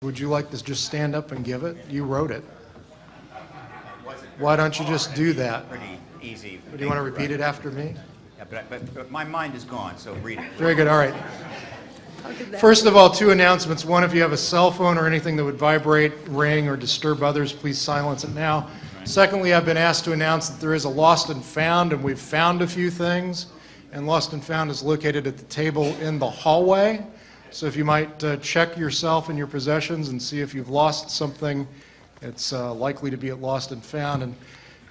Would you like to just stand up and give it? You wrote it. Why don't you just do that? Pretty easy. Do you want to repeat it after me? Yeah, but my mind is gone, so read it. Very good. All right. First of all, 2 announcements. One, if you have a cell phone or anything that would vibrate, ring, or disturb others, please silence it now. Secondly, I've been asked to announce that there is a lost and found, and we've found a few things. And lost and found is located at the table in the hallway. So if you might check yourself and your possessions and see if you've lost something, it's likely to be at lost and found. And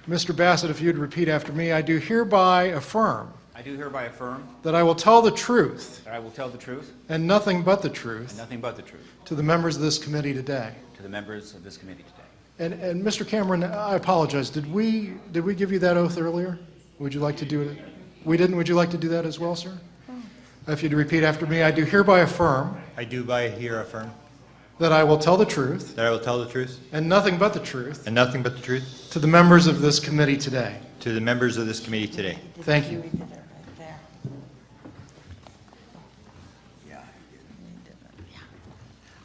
Mr. Bassett, if you'd repeat after me, I do hereby affirm. I do hereby affirm. That I will tell the truth. That I will tell the truth. And nothing but the truth. And nothing but the truth. To the members of this committee today. To the members of this committee today. And Mr. Cameron, I apologize. Did we give you that oath earlier? Would you like to do it? We didn't. Would you like to do that as well, sir? If you'd repeat after me, I do hereby affirm. I do by here affirm. That I will tell the truth. That I will tell the truth. And nothing but the truth. And nothing but the truth. To the members of this committee today. To the members of this committee today. Thank you.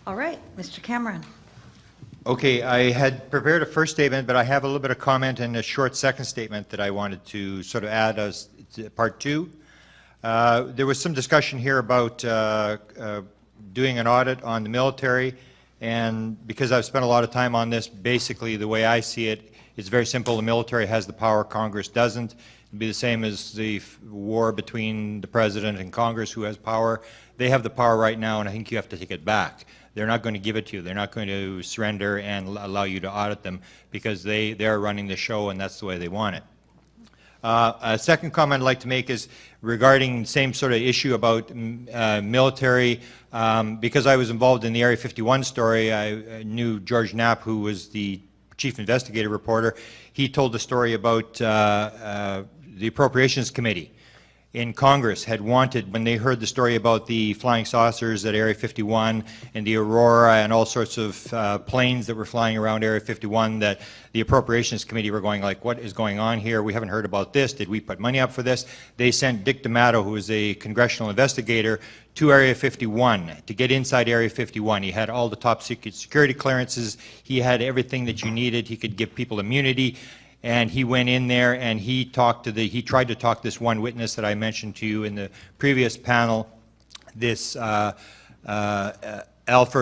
All right, Mr. Cameron. Okay, I had prepared a first statement, but I have a little bit of comment and a short second statement that I wanted to sort of add as part 2. There was some discussion here about doing an audit on the military, and because I've spent a lot of time on this, basically the way I see it, it's very simple. The military has the power, Congress doesn't. It'd be the same as the war between the President and Congress, who has power. They have the power right now, and I think you have to take it back. They're not going to give it to you. They're not going to surrender and allow you to audit them because they're running the show, and that's the way they want it. A second comment I'd like to make is regarding the same sort of issue about military. Because I was involved in the Area 51 story, I knew George Knapp, who was the chief investigative reporter. He told the story about the Appropriations Committee in Congress had wanted, when they heard the story about the flying saucers at Area 51 and the Aurora and all sorts of planes that were flying around Area 51, that the Appropriations Committee were going like, what is going on here? We haven't heard about this. Did we put money up for this? They sent Dick D'Amato, who is a congressional investigator, to Area 51 to get inside Area 51. He had all the top secret security clearances. He had everything that you needed. He could give people immunity. And he went in there and he tried to talk this one witness that I mentioned to you in the previous panel, this Alfred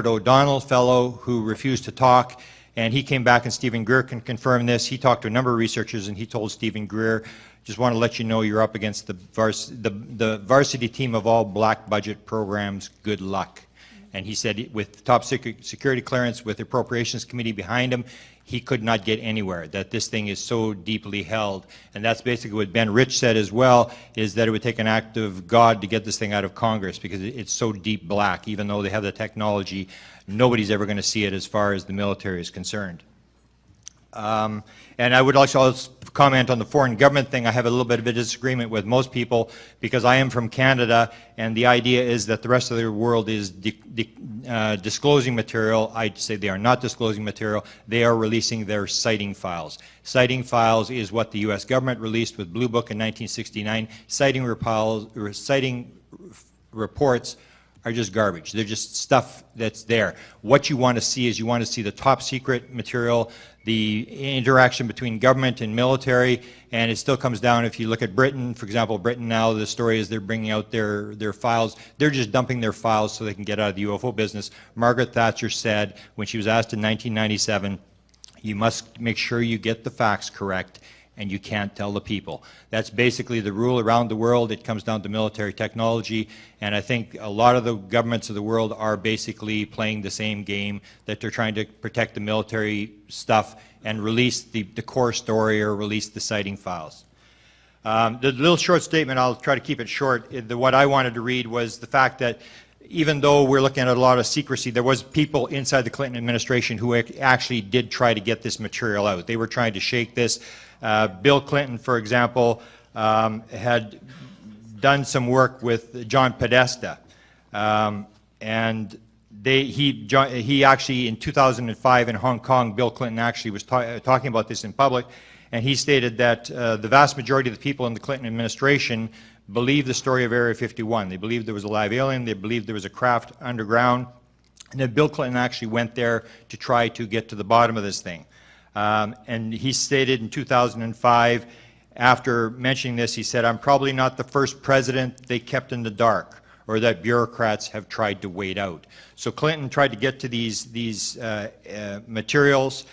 O'Donnell fellow who refused to talk. And he came back, and Stephen Greer can confirm this. He talked to a number of researchers, and he told Stephen Greer, just want to let you know you're up against the varsity team of all black budget programs. Good luck. And he said with top security clearance, with the Appropriations Committee behind him, he could not get anywhere, that this thing is so deeply held. And that's basically what Ben Rich said as well, is that it would take an act of God to get this thing out of Congress because it's so deep black. Even though they have the technology, nobody's ever going to see it as far as the military is concerned. And I would also comment on the foreign government thing. I have a little bit of a disagreement with most people because I am from Canada, and the idea is that the rest of the world is disclosing material. I'd say they are not disclosing material. They are releasing their citing files. Citing files is what the U.S. government released with Blue Book in 1969. Citing reports are just garbage. They're just stuff that's there. What you want to see is you want to see the top secret material, the interaction between government and military, and it still comes down, if you look at Britain, for example, Britain now, the story is they're bringing out their files. They're just dumping their files so they can get out of the UFO business. Margaret Thatcher said, when she was asked in 1997, you must make sure you get the facts correct, and you can't tell the people. That's basically the rule around the world. It comes down to military technology, and I think a lot of the governments of the world are basically playing the same game, that they're trying to protect the military stuff and release the core story or release the citing files. The little short statement, I'll try to keep it short. What I wanted to read was the fact that even though we're looking at a lot of secrecy, there was people inside the Clinton administration who actually did try to get this material out. They were trying to shake this. Bill Clinton, for example, had done some work with John Podesta, and he actually, in 2005 in Hong Kong, Bill Clinton actually was talking about this in public, and he stated that the vast majority of the people in the Clinton administration believed the story of Area 51. They believed there was a live alien. They believed there was a craft underground. And then Bill Clinton actually went there to try to get to the bottom of this thing. And he stated in 2005, after mentioning this, he said, "I'm probably not the first president they kept in the dark or that bureaucrats have tried to wait out." So Clinton tried to get to these materials.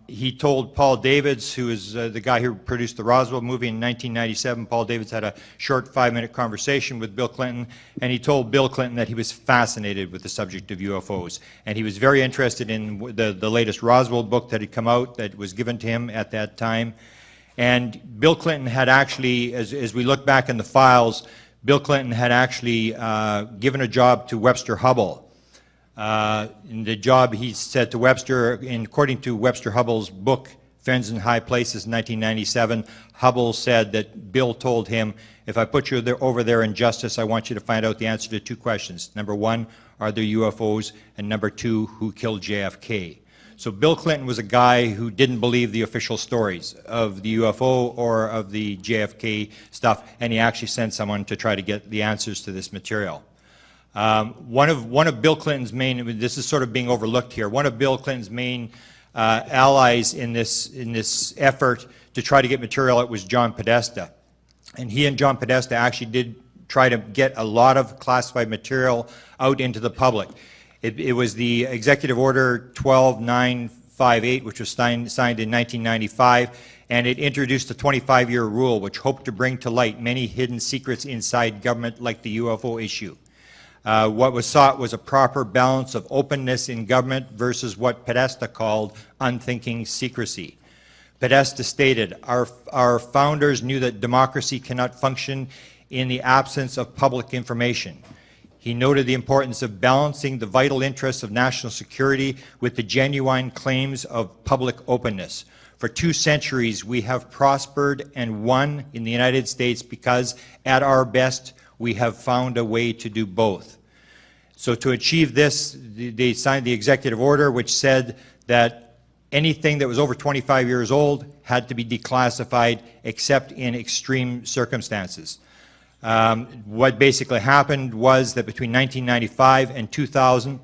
He told Paul Davids, who is the guy who produced the Roswell movie in 1997, Paul Davids had a short 5-minute conversation with Bill Clinton, and he told Bill Clinton that he was fascinated with the subject of UFOs. And he was very interested in the latest Roswell book that had come out that was given to him at that time. And Bill Clinton had actually, as we look back in the files, Bill Clinton had actually given a job to Webster Hubbell. In the job, he said to Webster, according to Webster Hubbell's book, Friends in High Places, in 1997, Hubbell said that Bill told him, "If I put you over there in justice, I want you to find out the answer to 2 questions. Number 1, are there UFOs? And number 2, who killed JFK?" So Bill Clinton was a guy who didn't believe the official stories of the UFO or of the JFK stuff, and he actually sent someone to try to get the answers to this material. One of Bill Clinton's main, this is sort of being overlooked here, one of Bill Clinton's main allies in this effort to try to get material out was John Podesta. And he and John Podesta actually did try to get a lot of classified material out into the public. It was the Executive Order 12958, which was signed in 1995, and it introduced a 25-year rule which hoped to bring to light many hidden secrets inside government, like the UFO issue. What was sought was a proper balance of openness in government versus what Podesta called unthinking secrecy. Podesta stated, our founders knew that democracy cannot function in the absence of public information. He noted the importance of balancing the vital interests of national security with the genuine claims of public openness. For 2 centuries, we have prospered and won in the United States because, at our best, we have found a way to do both. So to achieve this, they signed the executive order which said that anything that was over 25 years old had to be declassified except in extreme circumstances. What basically happened was that between 1995 and 2000,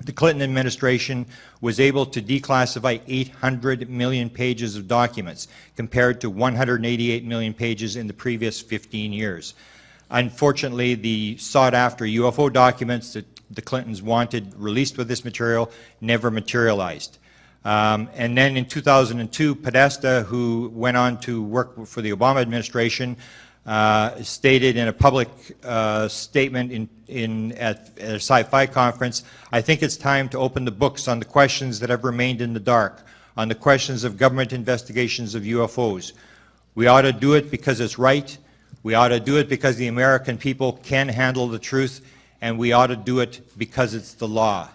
the Clinton administration was able to declassify 800 million pages of documents compared to 188 million pages in the previous 15 years. Unfortunately, the sought-after UFO documents that the Clintons wanted released with this material never materialized. And then in 2002, Podesta, who went on to work for the Obama administration, stated in a public statement at a sci-fi conference, "I think it's time to open the books on the questions that have remained in the dark, on the questions of government investigations of UFOs. We ought to do it because it's right. We ought to do it because the American people can handle the truth, and we ought to do it because it's the law."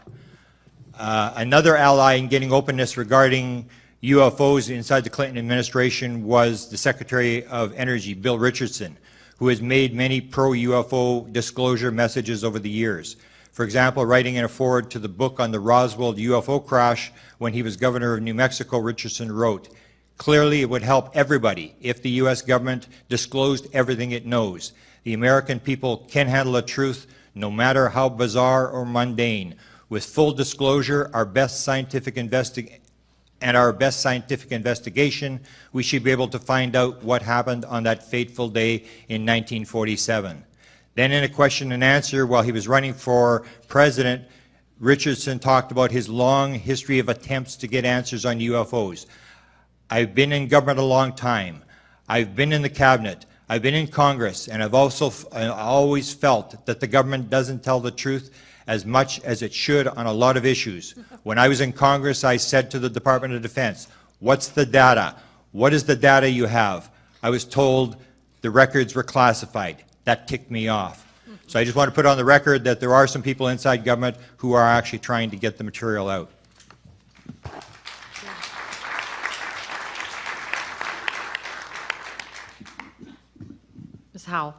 Another ally in getting openness regarding UFOs inside the Clinton administration was the Secretary of Energy, Bill Richardson, who has made many pro-UFO disclosure messages over the years. For example, writing in a foreword to the book on the Roswell UFO crash when he was governor of New Mexico, Richardson wrote, "Clearly it would help everybody if the U.S. government disclosed everything it knows. The American people can handle the truth no matter how bizarre or mundane. With full disclosure, our best scientific investigation, we should be able to find out what happened on that fateful day in 1947. Then in a question and answer while he was running for president, Richardson talked about his long history of attempts to get answers on UFOs. "I've been in government a long time. I've been in the cabinet. I've been in Congress, and I've also always felt that the government doesn't tell the truth as much as it should on a lot of issues. When I was in Congress, I said to the Department of Defense, 'What's the data? What is the data you have?' I was told the records were classified. That ticked me off." So I just want to put on the record that there are some people inside government who are actually trying to get the material out. Ms. Howe.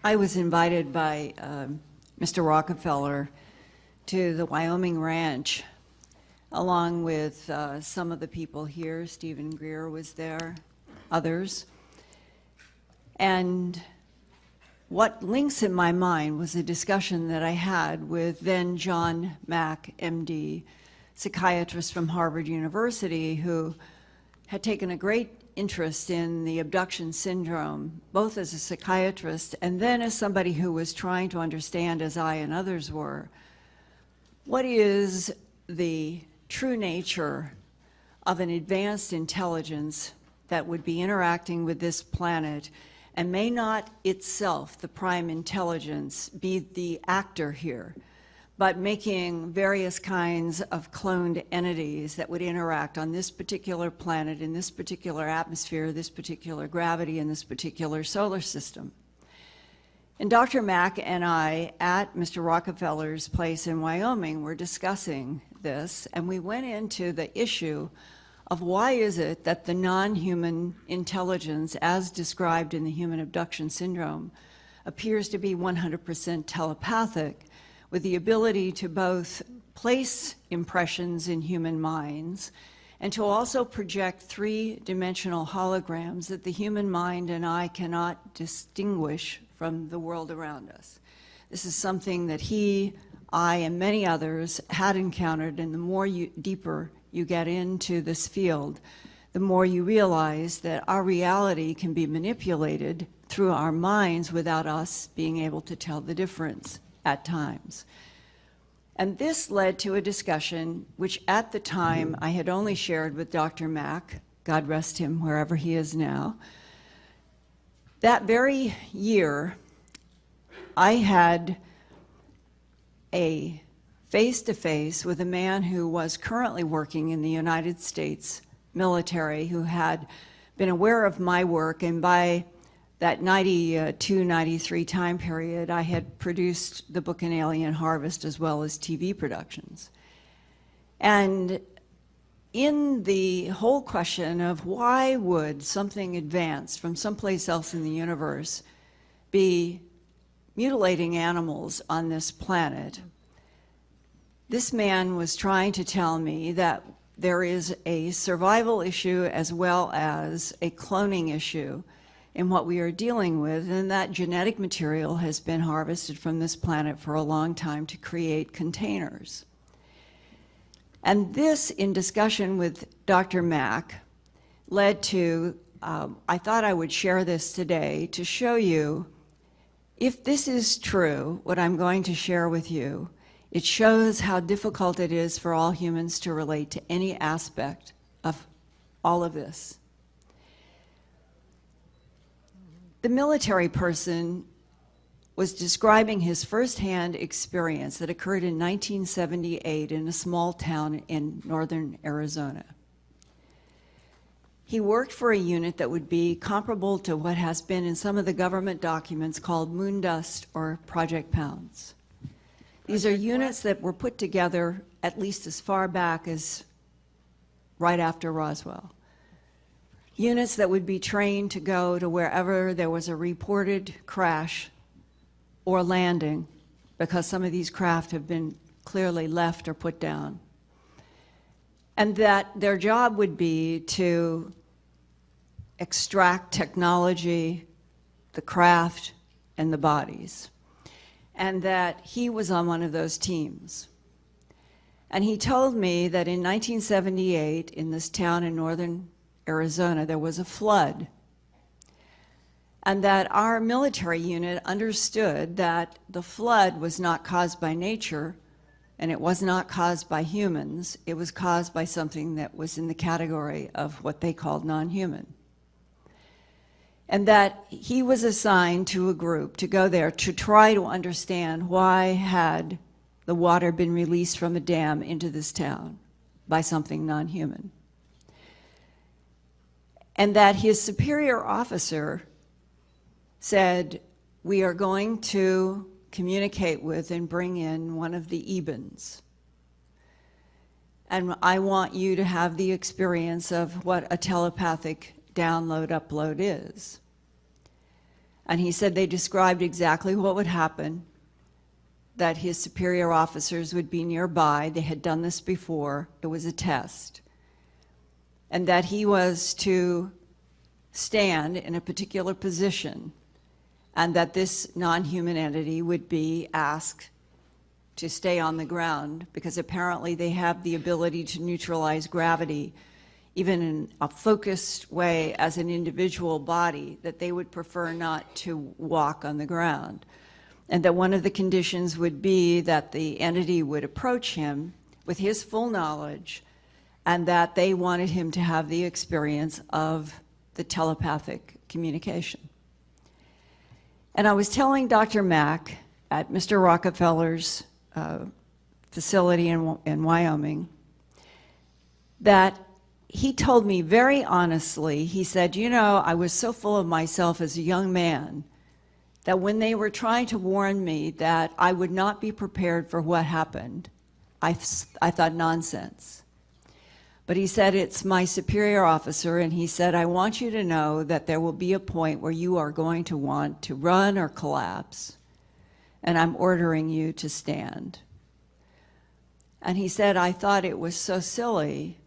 I was invited by Mr. Rockefeller to the Wyoming Ranch, along with some of the people here. Stephen Greer was there, others. And what links in my mind was a discussion that I had with then John Mack, MD, psychiatrist from Harvard University, who had taken a great interest in the abduction syndrome, both as a psychiatrist and then as somebody who was trying to understand, as I and others were, what is the true nature of an advanced intelligence that would be interacting with this planet, and may not itself, the prime intelligence, be the actor here, but making various kinds of cloned entities that would interact on this particular planet, in this particular atmosphere, this particular gravity, in this particular solar system. And Dr. Mack and I, at Mr. Rockefeller's place in Wyoming, were discussing this, and we went into the issue of why is it that the non-human intelligence, as described in the human abduction syndrome, appears to be 100% telepathic, with the ability to both place impressions in human minds and to also project three-dimensional holograms that the human mind and eye cannot distinguish from the world around us. This is something that he, I, and many others had encountered, and the more deeper you get into this field, the more you realize that our reality can be manipulated through our minds without us being able to tell the difference at times. And this led to a discussion which at the time I had only shared with Dr. Mack, God rest him wherever he is now. That very year, I had a face-to-face with a man who was currently working in the United States military, who had been aware of my work, and by that 92, 93 time period, I had produced the book An Alien Harvest as well as TV productions. And in the whole question of why would something advanced from someplace else in the universe be mutilating animals on this planet, this man was trying to tell me that there is a survival issue as well as a cloning issue in what we are dealing with, and that genetic material has been harvested from this planet for a long time to create containers. And this, in discussion with Dr. Mack, led to, I thought I would share this today to show you, if this is true, what I'm going to share with you, it shows how difficult it is for all humans to relate to any aspect of all of this. The military person was describing his firsthand experience that occurred in 1978 in a small town in northern Arizona. He worked for a unit that would be comparable to what has been in some of the government documents called Moondust or Project Pounds. These are units that were put together at least as far back as right after Roswell. Units that would be trained to go to wherever there was a reported crash or landing, because some of these craft have been clearly left or put down. And that their job would be to extract technology, the craft, and the bodies. And that he was on one of those teams. And he told me that in 1978, in this town in northern Arizona, there was a flood. And that our military unit understood that the flood was not caused by nature, and it was not caused by humans. It was caused by something that was in the category of what they called non-human. And that he was assigned to a group to go there to try to understand why had the water been released from a dam into this town by something non-human. And that his superior officer said, we are going to communicate with and bring in one of the Ebens. And I want you to have the experience of what a telepathic download upload is. And he said they described exactly what would happen, that his superior officers would be nearby. They had done this before. It was a test. And that he was to stand in a particular position and that this non-human entity would be asked to stay on the ground because apparently they have the ability to neutralize gravity even in a focused way as an individual body, that they would prefer not to walk on the ground. And that one of the conditions would be that the entity would approach him with his full knowledge, and that they wanted him to have the experience of the telepathic communication. And I was telling Dr. Mack at Mr. Rockefeller's facility in Wyoming that he told me very honestly, he said, you know, I was so full of myself as a young man that when they were trying to warn me that I would not be prepared for what happened, I thought nonsense. But he said, it's my superior officer, and he said, I want you to know that there will be a point where you are going to want to run or collapse, and I'm ordering you to stand. And he said, I thought it was so silly.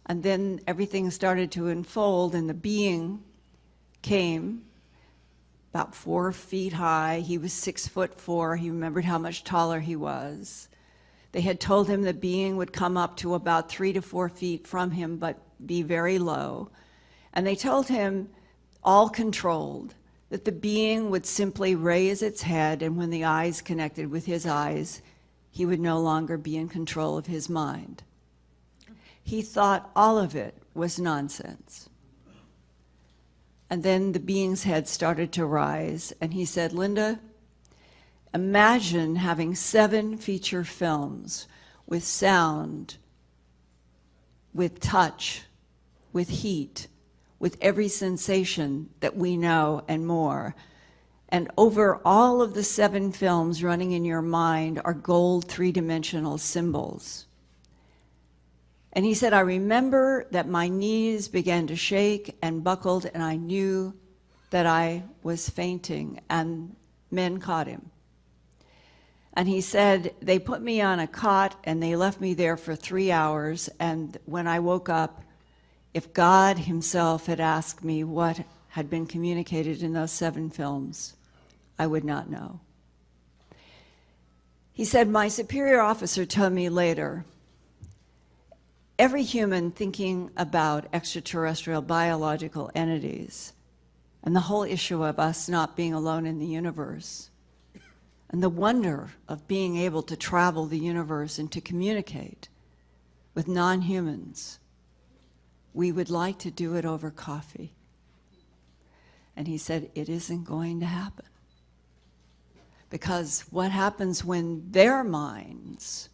And then everything started to unfold, and the being came about 4 feet high. He was 6'4". He remembered how much taller he was. They had told him the being would come up to about 3 to 4 feet from him, but be very low. And they told him, all controlled, that the being would simply raise its head, and when the eyes connected with his eyes, he would no longer be in control of his mind. He thought all of it was nonsense. And then the being's head started to rise, and he said, Linda, imagine having 7 feature films with sound, with touch, with heat, with every sensation that we know and more. And over all of the 7 films running in your mind are gold 3-dimensional symbols. And he said, I remember that my knees began to shake and buckled, and I knew that I was fainting, and men caught him. And he said, they put me on a cot, and they left me there for 3 hours, and when I woke up, if God himself had asked me what had been communicated in those 7 films, I would not know. He said, my superior officer told me later, every human thinking about extraterrestrial biological entities and the whole issue of us not being alone in the universe and the wonder of being able to travel the universe and to communicate with non-humans, we would like to do it over coffee. And he said, it isn't going to happen. Because what happens when their minds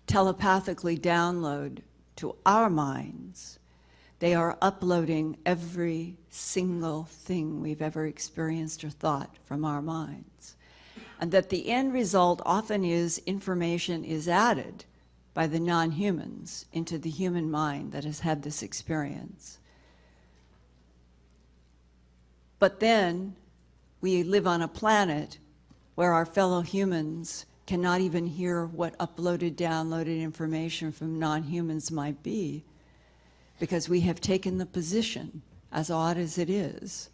telepathically download to our minds, they are uploading every single thing we've ever experienced or thought from our minds. And that the end result often is information is added by the non-humans into the human mind that has had this experience. But then we live on a planet where our fellow humans cannot even hear what uploaded, downloaded information from non-humans might be, because we have taken the position, as odd as it is,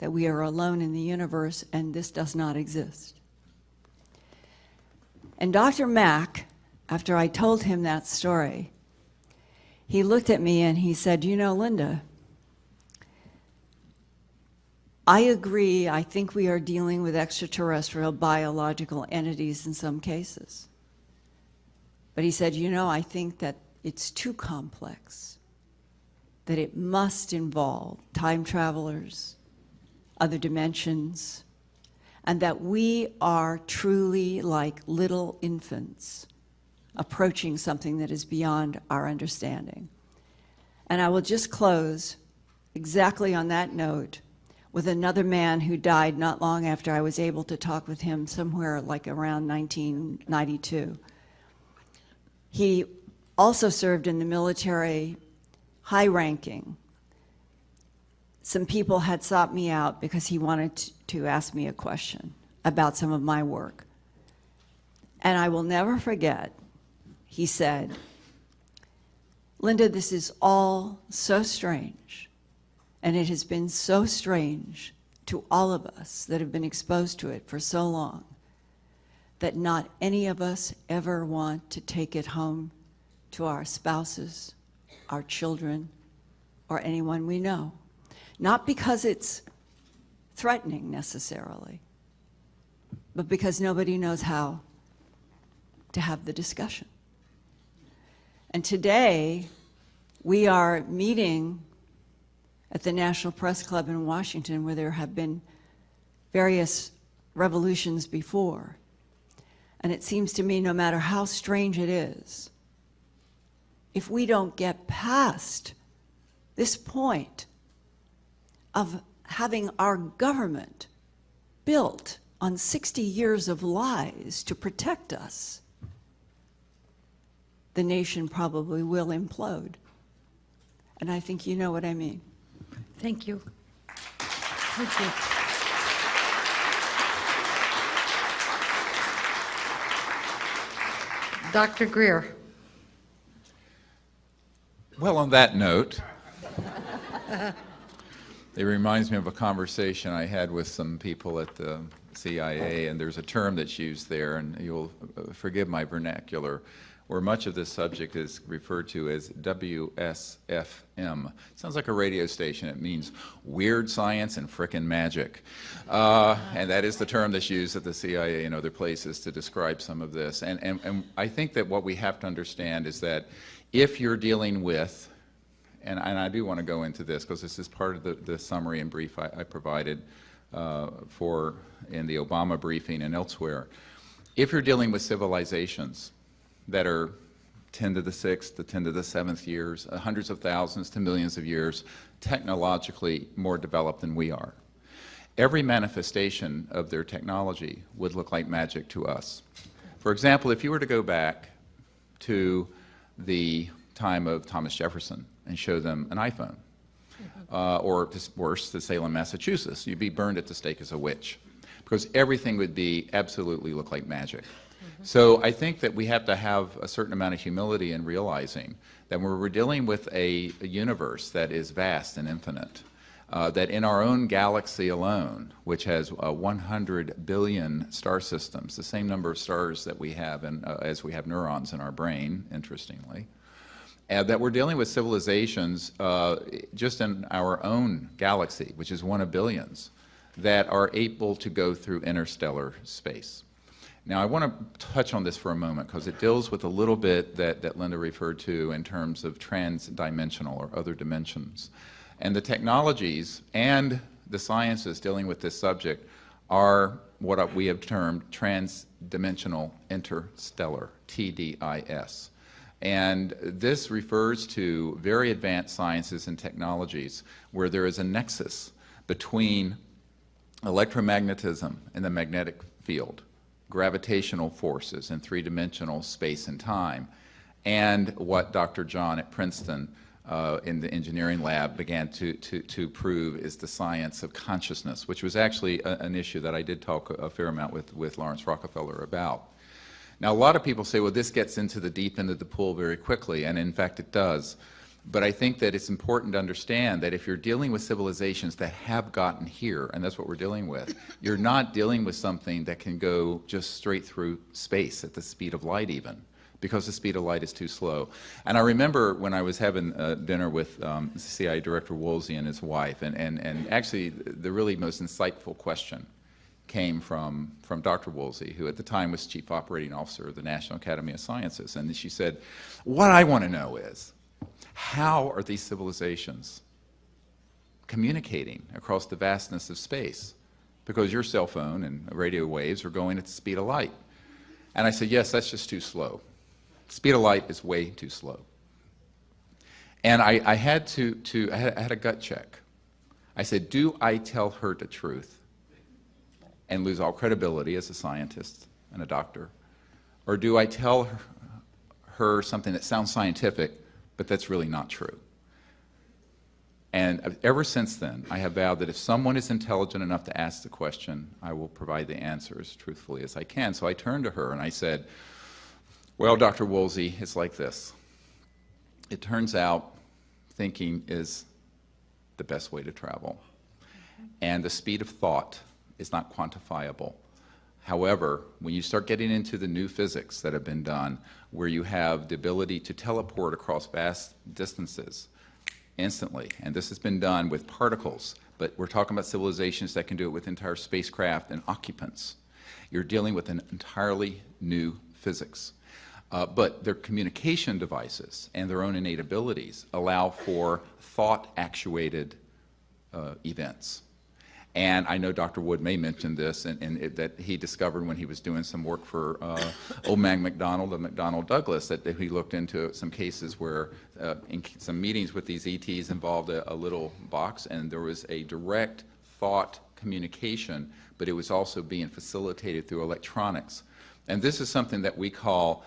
that we are alone in the universe and this does not exist. And Dr. Mack, after I told him that story, he looked at me and he said, you know, Linda, I agree, I think we are dealing with extraterrestrial biological entities in some cases. But he said, you know, I think that it's too complex, that it must involve time travelers, other dimensions, and that we are truly like little infants approaching something that is beyond our understanding. And I will just close exactly on that note with another man who died not long after I was able to talk with him, somewhere like around 1992. He also served in the military, high ranking. Some people had sought me out because he wanted to ask me a question about some of my work. And I will never forget, he said, Linda, this is all so strange. And it has been so strange to all of us that have been exposed to it for so long that not any of us ever want to take it home to our spouses, our children, or anyone we know. Not because it's threatening necessarily, but because nobody knows how to have the discussion. And today, we are meeting at the National Press Club in Washington, where there have been various revolutions before. And it seems to me, no matter how strange it is, if we don't get past this point of having our government built on 60 years of lies to protect us, the nation probably will implode. And I think you know what I mean. Thank you. Thank you. Dr. Greer. Well, on that note, it reminds me of a conversation I had with some people at the CIA, and there's a term that's used there, and you'll forgive my vernacular, where much of this subject is referred to as WSFM. Sounds like a radio station. It means weird science and frickin' magic. And that is the term that's used at the CIA and other places to describe some of this. And I think that what we have to understand is that if you're dealing with, and I do want to go into this because this is part of the summary and brief I provided in the Obama briefing and elsewhere. If you're dealing with civilizations that are 10 to the 6th to 10 to the 7th years, hundreds of thousands to millions of years, technologically more developed than we are, every manifestation of their technology would look like magic to us. For example, if you were to go back to the time of Thomas Jefferson and show them an iPhone, or worse, to Salem, Massachusetts, you'd be burned at the stake as a witch, because everything would be absolutely look like magic. So I think that we have to have a certain amount of humility in realizing that when we're dealing with a universe that is vast and infinite, that in our own galaxy alone, which has 100 billion star systems, the same number of stars that we have as we have neurons in our brain, interestingly, that we're dealing with civilizations just in our own galaxy, which is one of billions, that are able to go through interstellar space. Now, I want to touch on this for a moment because it deals with a little bit that Linda referred to in terms of trans-dimensional or other dimensions. And the technologies and the sciences dealing with this subject are what we have termed trans-dimensional interstellar, TDIS. And this refers to very advanced sciences and technologies where there is a nexus between electromagnetism in the magnetic field, gravitational forces in three-dimensional space and time, and what Dr. John at Princeton in the engineering lab began to prove is the science of consciousness, which was actually an issue that I did talk a fair amount with Lawrence Rockefeller about. Now, a lot of people say, well, this gets into the deep end of the pool very quickly, and in fact it does. But I think that it's important to understand that if you're dealing with civilizations that have gotten here, and that's what we're dealing with, you're not dealing with something that can go just straight through space at the speed of light even, because the speed of light is too slow. And I remember when I was having dinner with CIA Director Woolsey and his wife, and actually the really most insightful question came from Dr. Woolsey, who at the time was Chief Operating Officer of the National Academy of Sciences. And she said, what I want to know is, how are these civilizations communicating across the vastness of space? Because your cell phone and radio waves are going at the speed of light. And I said, yes, that's just too slow. Speed of light is way too slow. And I had a gut check. I said, do I tell her the truth and lose all credibility as a scientist and a doctor? Or do I tell her something that sounds scientific, but that's really not true? And ever since then, I have vowed that if someone is intelligent enough to ask the question, I will provide the answer as truthfully as I can. So I turned to her and I said, well, Dr. Woolsey, it's like this. It turns out thinking is the best way to travel. and the speed of thought is not quantifiable. However, when you start getting into the new physics that have been done, where you have the ability to teleport across vast distances instantly, and this has been done with particles, but we're talking about civilizations that can do it with entire spacecraft and occupants. You're dealing with an entirely new physics. But their communication devices and their own innate abilities allow for thought-actuated events. And I know Dr. Wood may mention this, that he discovered when he was doing some work for old man McDonald of McDonnell Douglas, that he looked into some cases where in some meetings with these ETs involved a little box, and there was a direct thought communication, but it was also being facilitated through electronics. And this is something that we call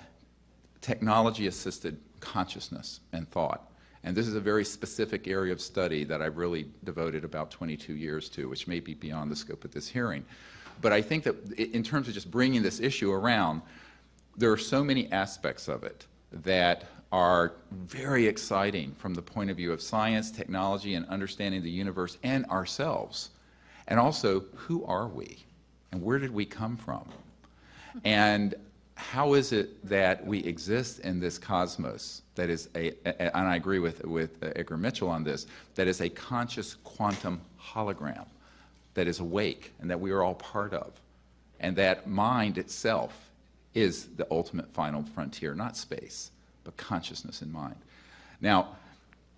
technology-assisted consciousness and thought. And this is a very specific area of study that I've really devoted about 22 years to, which may be beyond the scope of this hearing. But I think that in terms of just bringing this issue around, there are so many aspects of it that are very exciting from the point of view of science, technology, and understanding the universe and ourselves. And also, who are we? And where did we come from? And how is it that we exist in this cosmos that is and I agree with Edgar Mitchell on this, that is a conscious quantum hologram that is awake and that we are all part of, and that mind itself is the ultimate final frontier, not space, but consciousness in mind. Now,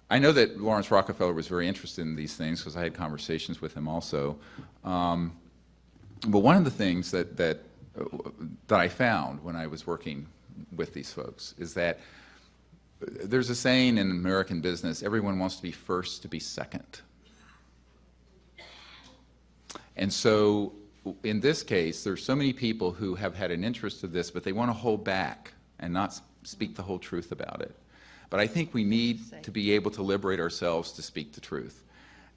I know that Lawrence Rockefeller was very interested in these things because I had conversations with him also. But one of the things that I found when I was working with these folks is that there's a saying in American business, everyone wants to be first to be second. And so in this case, there's so many people who have had an interest in this, but they want to hold back and not speak the whole truth about it. But I think we need to be able to liberate ourselves to speak the truth.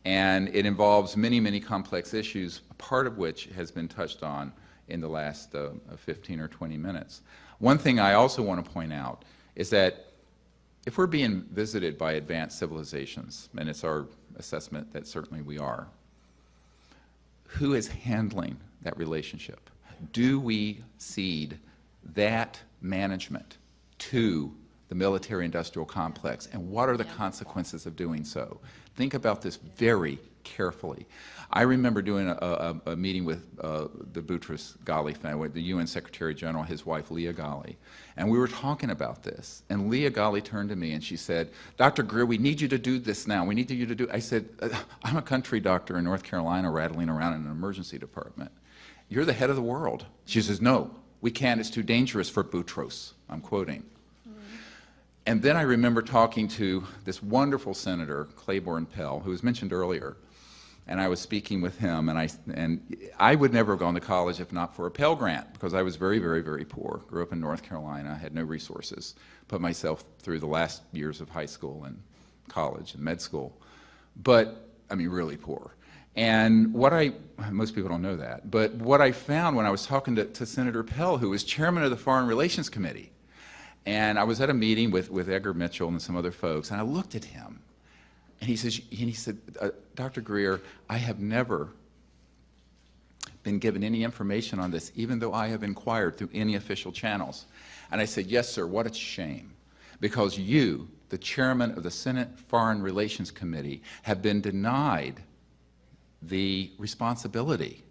And it involves many, many complex issues, part of which has been touched on in the last 15 or 20 minutes. One thing I also want to point out is that if we're being visited by advanced civilizations, and it's our assessment that certainly we are, who is handling that relationship? Do we cede that management to the military-industrial complex, and what are the consequences of doing so? Think about this very carefully. I remember doing a meeting with the Boutros-Ghali family, the UN Secretary General, his wife Leah Ghali, and we were talking about this. And Leah Ghali turned to me and she said, "Dr. Greer, we need you to do this now. We need you to do." I said, "I'm a country doctor in North Carolina rattling around in an emergency department. You're the head of the world." She says, "No, we can't. It's too dangerous for Boutros." I'm quoting. And then I remember talking to this wonderful Senator, Claiborne Pell, who was mentioned earlier, and I was speaking with him, and I would never have gone to college if not for a Pell Grant, because I was very, very, very poor. Grew up in North Carolina, had no resources, put myself through the last years of high school and college and med school, but, I mean, really poor. And most people don't know that, but what I found when I was talking to Senator Pell, who was chairman of the Foreign Relations Committee, and I was at a meeting with Edgar Mitchell and some other folks, and I looked at him, and he said, "Dr. Greer, I have never been given any information on this, even though I have inquired through any official channels." And I said, "Yes, sir, what a shame, because you, the chairman of the Senate Foreign Relations Committee, have been denied the responsibility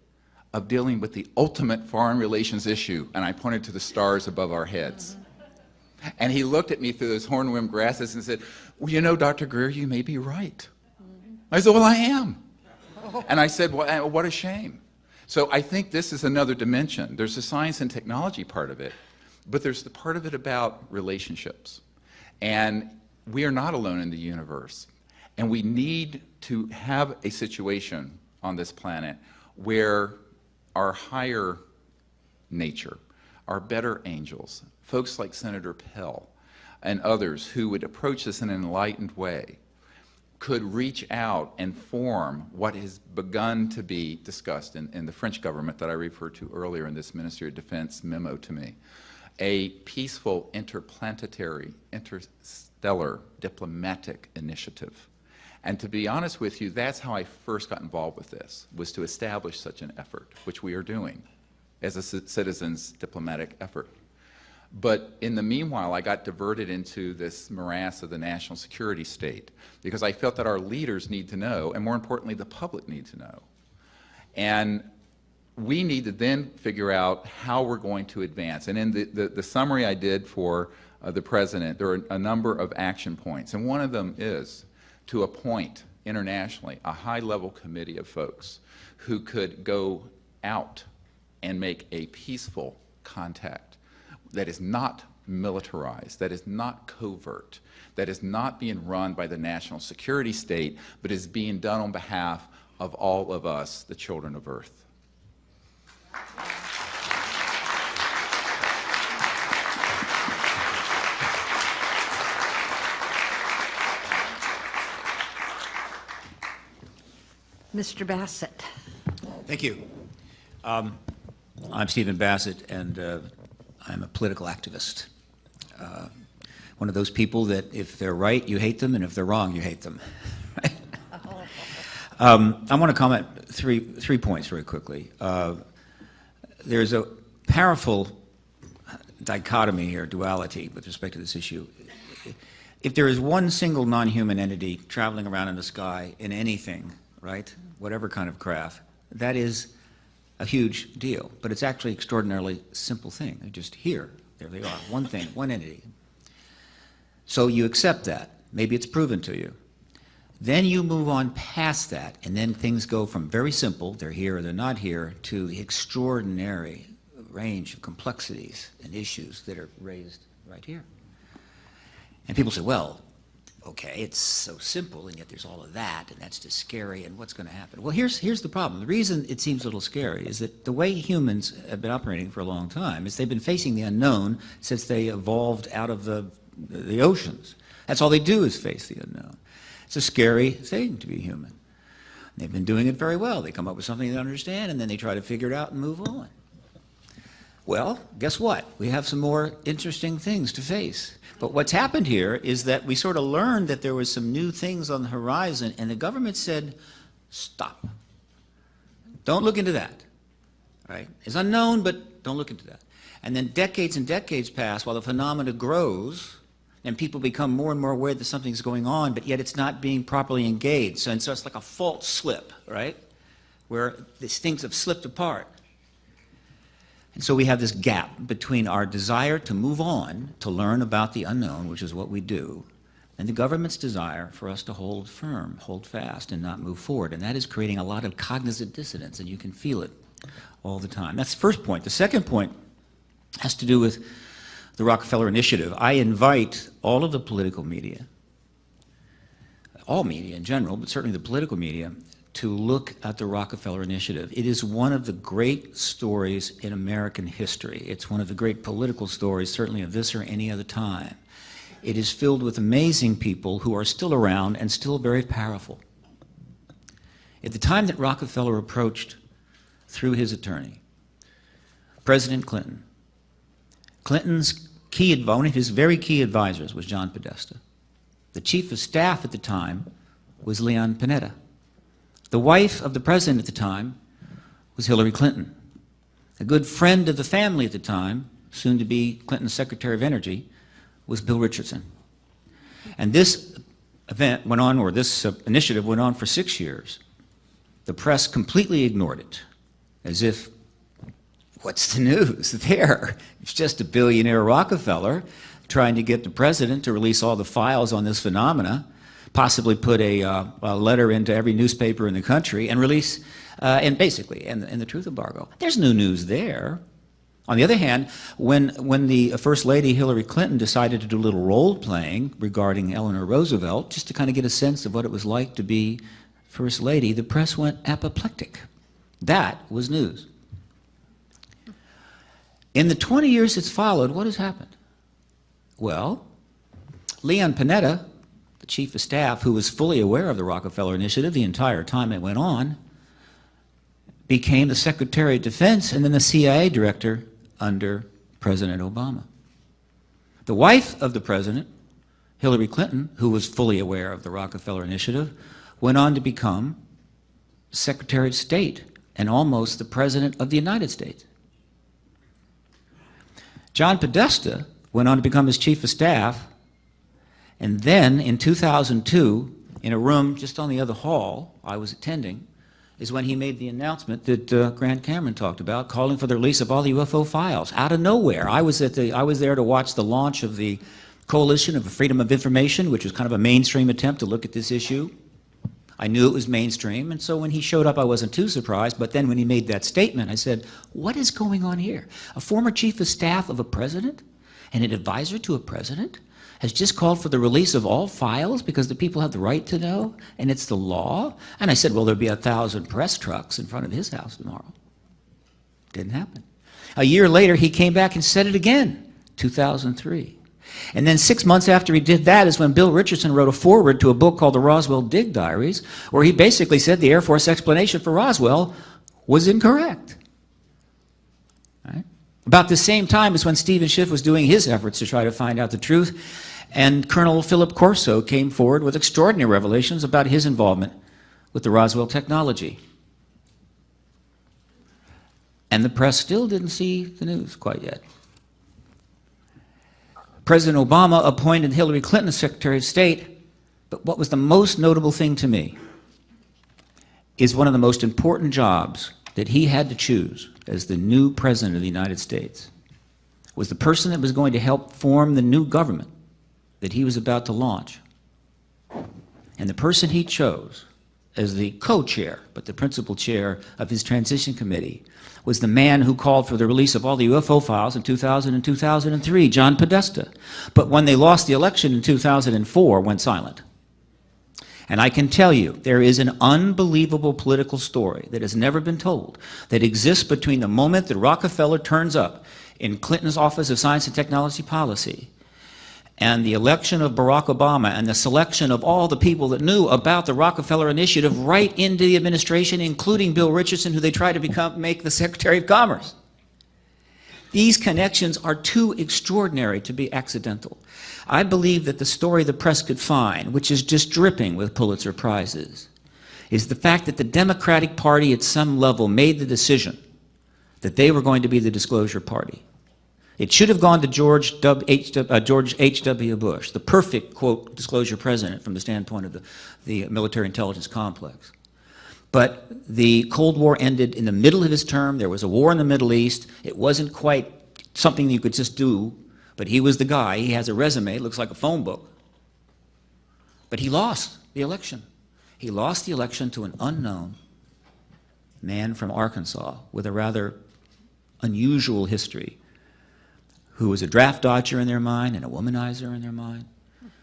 of dealing with the ultimate foreign relations issue." And I pointed to the stars above our heads. And he looked at me through those hornworm glasses and said, "Well, you know, Dr. Greer, you may be right." I said, "Well, I am." And I said, "Well, what a shame." So I think this is another dimension. There's the science and technology part of it, but there's the part of it about relationships. And we are not alone in the universe. And we need to have a situation on this planet where our higher nature, our better angels, folks like Senator Pell and others who would approach this in an enlightened way, could reach out and form what has begun to be discussed in the French government that I referred to earlier in this Ministry of Defense memo to me, a peaceful interplanetary, interstellar diplomatic initiative. And to be honest with you, that's how I first got involved with this, was to establish such an effort, which we are doing as a citizens' diplomatic effort. But in the meanwhile, I got diverted into this morass of the national security state because I felt that our leaders need to know, and more importantly, the public need to know. And we need to then figure out how we're going to advance. And in the summary I did for the President, there are a number of action points, and one of them is to appoint internationally a high-level committee of folks who could go out and make a peaceful contact that is not militarized, that is not covert, that is not being run by the national security state, but is being done on behalf of all of us, the children of Earth. Mr. Bassett. Thank you. I'm Stephen Bassett, and I'm a political activist. One of those people that if they're right, you hate them, and if they're wrong, you hate them. Right? I want to comment three points very quickly. There's a powerful dichotomy here, duality, with respect to this issue. If there is one single non-human entity traveling around in the sky in anything, right, whatever kind of craft, that is a huge deal. But it's actually an extraordinarily simple thing. They're just here. There they are. One thing, one entity. So you accept that. Maybe it's proven to you. Then you move on past that, and then things go from very simple, they're here or they're not here, to the extraordinary range of complexities and issues that are raised right here. And people say, well, okay, it's so simple, and yet there's all of that, and that's just scary, and what's going to happen? Well, here's the problem. The reason it seems a little scary is that the way humans have been operating for a long time is they've been facing the unknown since they evolved out of the oceans. That's all they do is face the unknown. It's a scary thing to be human. They've been doing it very well. They come up with something they understand, and then they try to figure it out and move on. Well, guess what? We have some more interesting things to face. But what's happened here is that we sort of learned that there was some new things on the horizon, and the government said, stop. Don't look into that. Right? It's unknown, but don't look into that. And then decades and decades pass while the phenomena grows, and people become more and more aware that something's going on, but yet it's not being properly engaged. And so it's like a false slip, right? Where these things have slipped apart. And so we have this gap between our desire to move on, to learn about the unknown, which is what we do, and the government's desire for us to hold firm, hold fast, and not move forward. And that is creating a lot of cognizant dissonance, and you can feel it all the time. That's the first point. The second point has to do with the Rockefeller Initiative. I invite all of the political media, all media in general, but certainly the political media, to look at the Rockefeller Initiative. It is one of the great stories in American history. It's one of the great political stories, certainly of this or any other time. It is filled with amazing people who are still around and still very powerful. At the time that Rockefeller approached, through his attorney, President Clinton, Clinton's one of his very key advisors was John Podesta. The chief of staff at the time was Leon Panetta. The wife of the president at the time was Hillary Clinton. A good friend of the family at the time, soon to be Clinton's Secretary of Energy, was Bill Richardson. And this event went on, or this initiative went on for 6 years. The press completely ignored it, as if, what's the news there? It's just a billionaire Rockefeller trying to get the president to release all the files on this phenomena, possibly put a letter into every newspaper in the country and release, and the truth embargo. There's no news there. On the other hand, when the First Lady Hillary Clinton decided to do a little role-playing regarding Eleanor Roosevelt, just to kind of get a sense of what it was like to be First Lady, the press went apoplectic. That was news. In the 20 years that's followed, what has happened? Well, Leon Panetta, the chief of staff, who was fully aware of the Rockefeller Initiative the entire time it went on, became the Secretary of Defense and then the CIA director under President Obama. The wife of the president, Hillary Clinton, who was fully aware of the Rockefeller Initiative, went on to become Secretary of State and almost the President of the United States. John Podesta went on to become his Chief of Staff, and then in 2002, in a room just on the other hall I was attending, is when he made the announcement that Grant Cameron talked about, calling for the release of all the UFO files out of nowhere. I was there to watch the launch of the Coalition of Freedom of Information, which was kind of a mainstream attempt to look at this issue. I knew it was mainstream, and so when he showed up, I wasn't too surprised. But then when he made that statement, I said, what is going on here? A former chief of staff of a president and an advisor to a president has just called for the release of all files because the people have the right to know, and it's the law? And I said, well, there'll be 1,000 press trucks in front of his house tomorrow. Didn't happen. A year later, he came back and said it again, 2003. And then 6 months after he did that is when Bill Richardson wrote a foreword to a book called the Roswell Dig Diaries, where he basically said the Air Force explanation for Roswell was incorrect. Right? About the same time as when Stephen Schiff was doing his efforts to try to find out the truth, and Colonel Philip Corso came forward with extraordinary revelations about his involvement with the Roswell technology. And the press still didn't see the news quite yet. President Obama appointed Hillary Clinton as Secretary of State, but what was the most notable thing to me is one of the most important jobs that he had to choose as the new President of the United States was the person that was going to help form the new government that he was about to launch. And the person he chose as the co-chair, but the principal chair of his transition committee, was the man who called for the release of all the UFO files in 2000 and 2003, John Podesta. But when they lost the election in 2004, went silent. And I can tell you, there is an unbelievable political story that has never been told that exists between the moment that Rockefeller turns up in Clinton's Office of Science and Technology Policy and the election of Barack Obama and the selection of all the people that knew about the Rockefeller Initiative right into the administration, including Bill Richardson, who they tried to make the Secretary of Commerce. These connections are too extraordinary to be accidental. I believe that the story the press could find, which is just dripping with Pulitzer Prizes, is the fact that the Democratic Party at some level made the decision that they were going to be the disclosure party. It should have gone to George H.W. Bush, the perfect, quote, disclosure president from the standpoint of the military intelligence complex. But the Cold War ended in the middle of his term. There was a war in the Middle East. It wasn't quite something you could just do, but he was the guy. He has a resume. It looks like a phone book. But he lost the election. He lost the election to an unknown man from Arkansas with a rather unusual history, who was a draft dodger in their mind and a womanizer in their mind,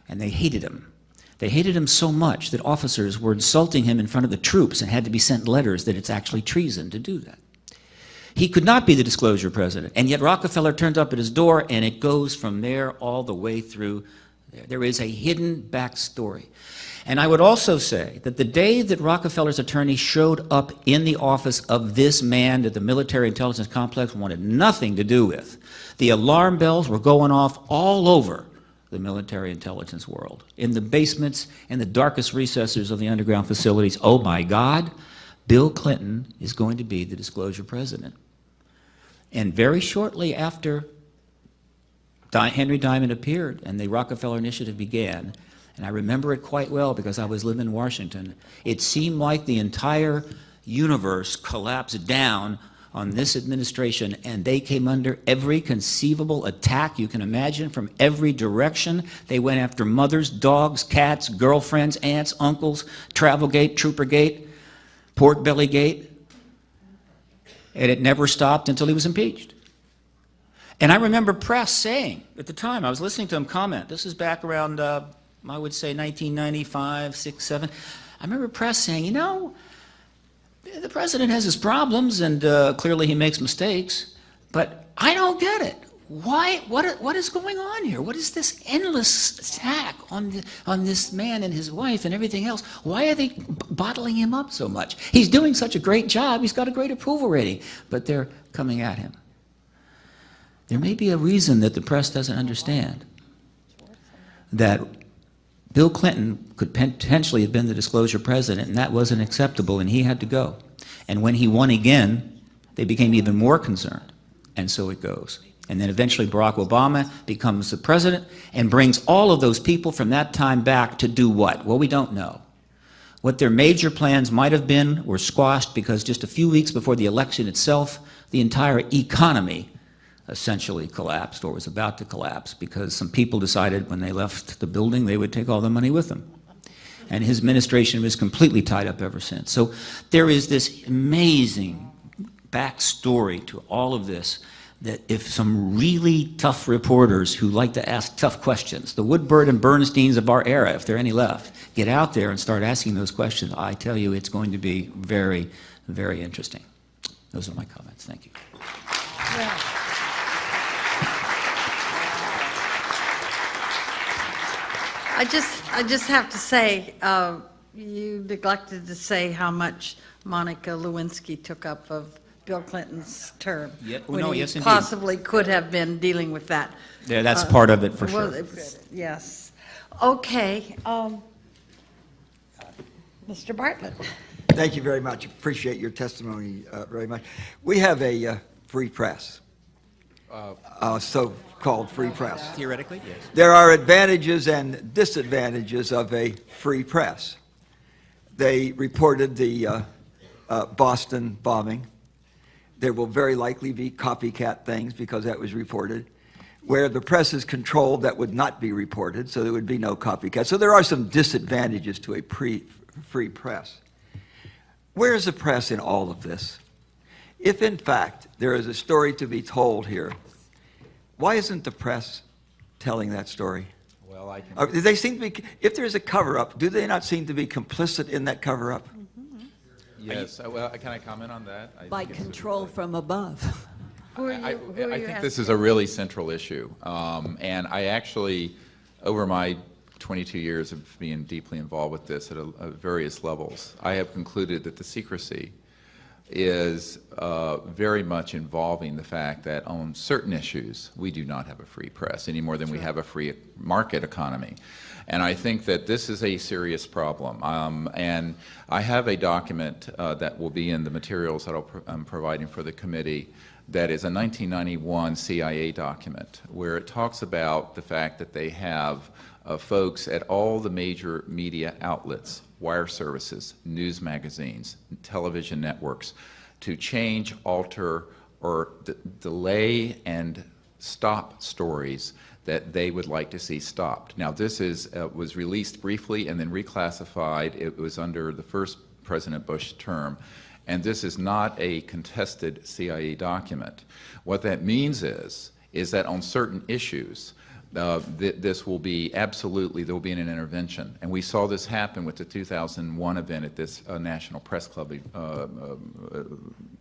and they hated him. They hated him so much that officers were insulting him in front of the troops and had to be sent letters that it's actually treason to do that. He could not be the disclosure president, and yet Rockefeller turned up at his door, and it goes from there all the way through there. There is a hidden backstory. And I would also say that the day that Rockefeller's attorney showed up in the office of this man that the military intelligence complex wanted nothing to do with, the alarm bells were going off all over the military intelligence world, in the basements and the darkest recesses of the underground facilities. Oh my God, Bill Clinton is going to be the disclosure president. And very shortly after Henry Diamond appeared and the Rockefeller Initiative began, and I remember it quite well because I was living in Washington, it seemed like the entire universe collapsed down on this administration, and they came under every conceivable attack you can imagine from every direction. They went after mothers, dogs, cats, girlfriends, aunts, uncles, Travelgate, Troopergate, Pork Belly Gate, and it never stopped until he was impeached. And I remember press saying, at the time, I was listening to him comment, this is back around, I would say 1995, 6, 7. I remember press saying, you know, the president has his problems, and clearly he makes mistakes, but I don't get it. Why? What is going on here? What is this endless attack on this man and his wife and everything else? Why are they bottling him up so much? He's doing such a great job. He's got a great approval rating, but they're coming at him. There may be a reason that the press doesn't understand, that Bill Clinton could potentially have been the disclosure president, and that wasn't acceptable, and he had to go. And when he won again, they became even more concerned, and so it goes. And then eventually Barack Obama becomes the president and brings all of those people from that time back to do what? Well, we don't know. What their major plans might have been were squashed because just a few weeks before the election itself, the entire economy essentially collapsed or was about to collapse because some people decided when they left the building they would take all the money with them. And his administration was completely tied up ever since. So there is this amazing backstory to all of this that if some really tough reporters who like to ask tough questions, the Woodward and Bernsteins of our era, if there are any left, get out there and start asking those questions, I tell you it's going to be very, very interesting. Those are my comments. Thank you. I just have to say, you neglected to say how much Monica Lewinsky took up of Bill Clinton's term. Yeah, when no, he yes, indeed. possibly could have been dealing with that. Yeah, that's part of it for Well, sure. yes. Okay. Mr. Bartlett. Thank you very much. Appreciate your testimony very much. We have a free press, so-called free press. Theoretically, yes. There are advantages and disadvantages of a free press. They reported the Boston bombing. There will very likely be copycat things because that was reported. Where the press is controlled, that would not be reported, so there would be no copycat. So there are some disadvantages to a free press. Where is the press in all of this? If, in fact, there is a story to be told here, why isn't the press telling that story? Well, I can... They seem to be, if there's a cover-up, do they not seem to be complicit in that cover-up? Yes, well, can I comment on that? By control from above. I think this is a really central issue. And I actually, over my 22 years of being deeply involved with this at various levels, I have concluded that the secrecy is very much involving the fact that on certain issues we do not have a free press any more than we have a free market economy. And I think that this is a serious problem. And I have a document that will be in the materials that I'm providing for the committee that is a 1991 CIA document where it talks about the fact that they have folks at all the major media outlets, wire services, news magazines, television networks, to change, alter, or delay and stop stories that they would like to see stopped. Now, this was released briefly and then reclassified. It was under the first President Bush term. And this is not a contested CIA document. What that means is that on certain issues, this will be absolutely, there will be an intervention. And we saw this happen with the 2001 event at this National Press Club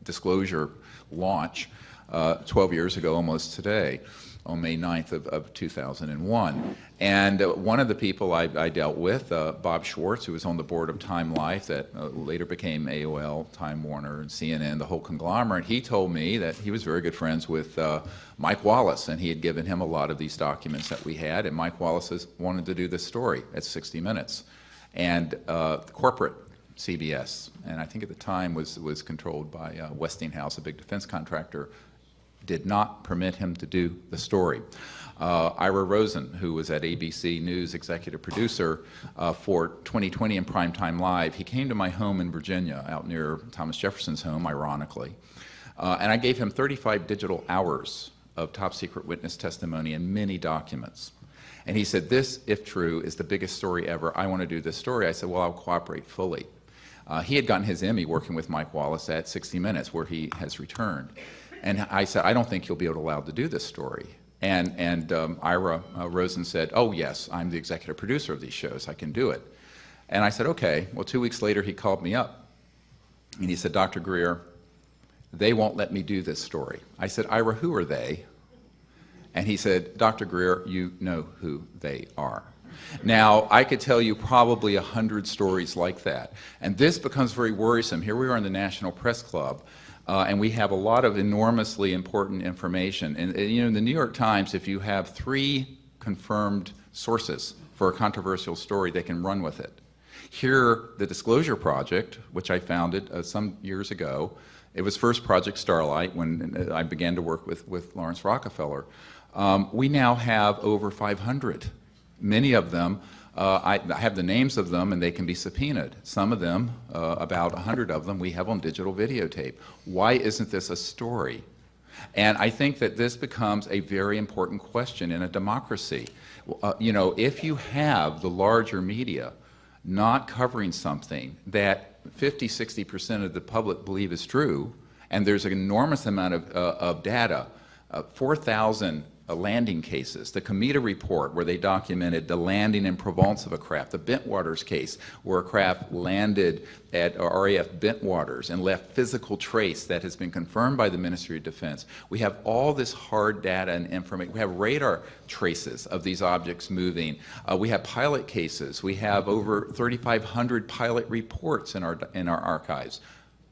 disclosure launch 12 years ago almost today, on May 9th of 2001. And one of the people I dealt with, Bob Schwartz, who was on the board of Time Life that later became AOL, Time Warner, and CNN, the whole conglomerate, he told me that he was very good friends with Mike Wallace, and he had given him a lot of these documents that we had, and Mike Wallace wanted to do this story at 60 Minutes. And corporate CBS, and I think at the time was controlled by Westinghouse, a big defense contractor, did not permit him to do the story. Ira Rosen, who was at ABC News executive producer for 2020 and Primetime Live, he came to my home in Virginia, out near Thomas Jefferson's home, ironically, and I gave him 35 digital hours of top secret witness testimony and many documents. And he said, this, if true, is the biggest story ever. I want to do this story. I said, well, I'll cooperate fully. He had gotten his Emmy working with Mike Wallace at 60 Minutes, where he has returned. And I said, I don't think you'll be allowed to do this story. And Ira Rosen said, oh, yes, I'm the executive producer of these shows. I can do it. And I said, okay. Well, 2 weeks later, he called me up. And he said, Dr. Greer, they won't let me do this story. I said, Ira, who are they? And he said, Dr. Greer, you know who they are. Now, I could tell you probably 100 stories like that. And this becomes very worrisome. Here we are in the National Press Club. And we have a lot of enormously important information. And you know, in the New York Times, if you have 3 confirmed sources for a controversial story, they can run with it. Here, the Disclosure Project, which I founded some years ago, it was first Project Starlight when I began to work with Lawrence Rockefeller. We now have over 500. Many of them, I have the names of them and they can be subpoenaed. Some of them, about 100 of them, we have on digital videotape. Why isn't this a story? And I think that this becomes a very important question in a democracy. You know, if you have the larger media not covering something that 50–60% of the public believe is true, and there's an enormous amount of data, 4,000 landing cases, the Cometa report where they documented the landing in Provence of a craft, the Bentwaters case where a craft landed at RAF Bentwaters and left physical trace that has been confirmed by the Ministry of Defense. We have all this hard data and information. We have radar traces of these objects moving. We have pilot cases. We have over 3,500 pilot reports in our archives.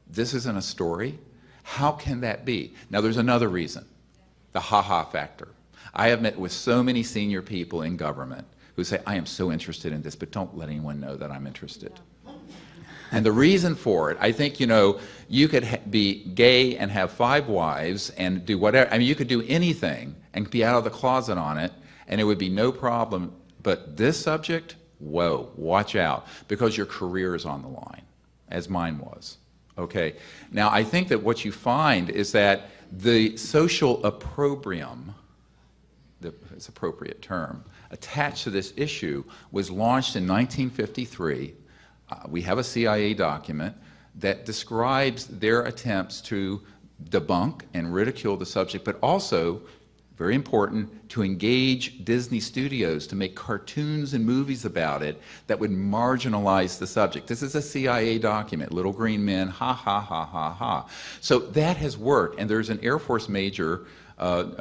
This isn't a story. How can that be? Now there's another reason, the ha-ha factor. I have met with so many senior people in government who say, I am so interested in this, but don't let anyone know that I'm interested. And the reason for it, I think, you know, you could be gay and have 5 wives and do whatever. I mean, you could do anything and be out of the closet on it, and it would be no problem. But this subject, whoa, watch out, because your career is on the line, as mine was. Okay. Now, I think that what you find is that the social opprobrium, it's appropriate term, attached to this issue was launched in 1953. We have a CIA document that describes their attempts to debunk and ridicule the subject, but also, very important, to engage Disney Studios to make cartoons and movies about it that would marginalize the subject. This is a CIA document, little green men, ha, ha, ha, ha, ha. So that has worked, and there's an Air Force major,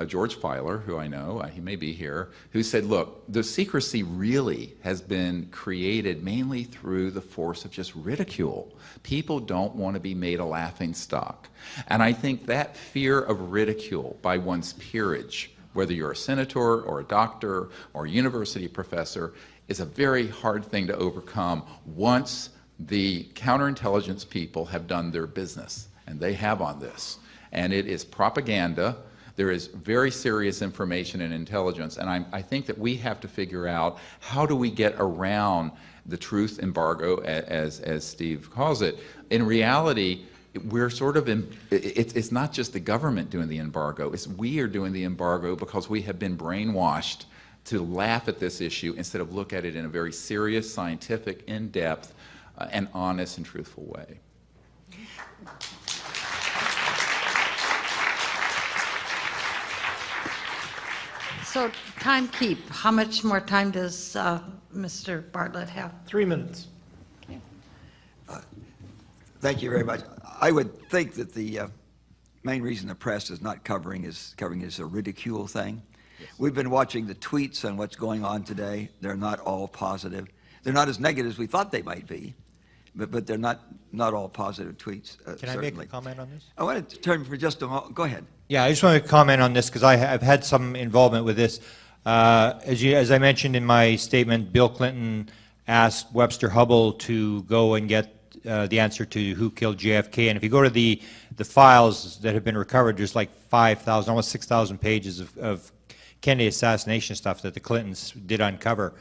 George Filer, who I know, he may be here, who said, look, the secrecy really has been created mainly through the force of just ridicule. People don't want to be made a laughingstock. And I think that fear of ridicule by one's peerage, whether you're a senator or a doctor or a university professor, is a very hard thing to overcome once the counterintelligence people have done their business, and they have on this. And it is propaganda. There is very serious information and intelligence, and I think that we have to figure out how do we get around the truth embargo, as Steve calls it. In reality, we're sort of in, it's not just the government doing the embargo, it's we are doing the embargo because we have been brainwashed to laugh at this issue instead of look at it in a very serious, scientific, in-depth, and honest and truthful way. So time keep, how much more time does Mr. Bartlett have? 3 minutes. Okay. Thank you very much. I would think that the main reason the press is not covering is a ridicule thing. Yes. We've been watching the tweets on what's going on today. They're not all positive. They're not as negative as we thought they might be, but they're not all positive tweets. Can I make a comment on this? I wanted to turn for just a moment. Go ahead. Yeah, I just want to comment on this because I've had some involvement with this. As I mentioned in my statement, Bill Clinton asked Webster Hubbell to go and get the answer to who killed JFK. And if you go to the files that have been recovered, there's like 5,000, almost 6,000 pages of Kennedy assassination stuff that the Clintons did uncover.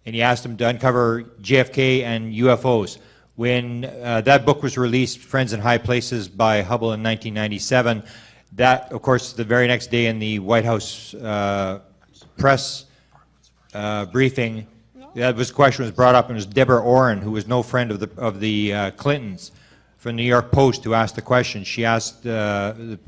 And he asked them to uncover JFK and UFOs. When that book was released, Friends in High Places by Hubbell in 1997, that, of course, the very next day in the White House press briefing, that question was brought up, and it was Deborah Orrin, who was no friend of the Clintons, from the New York Post, who asked the question. She asked the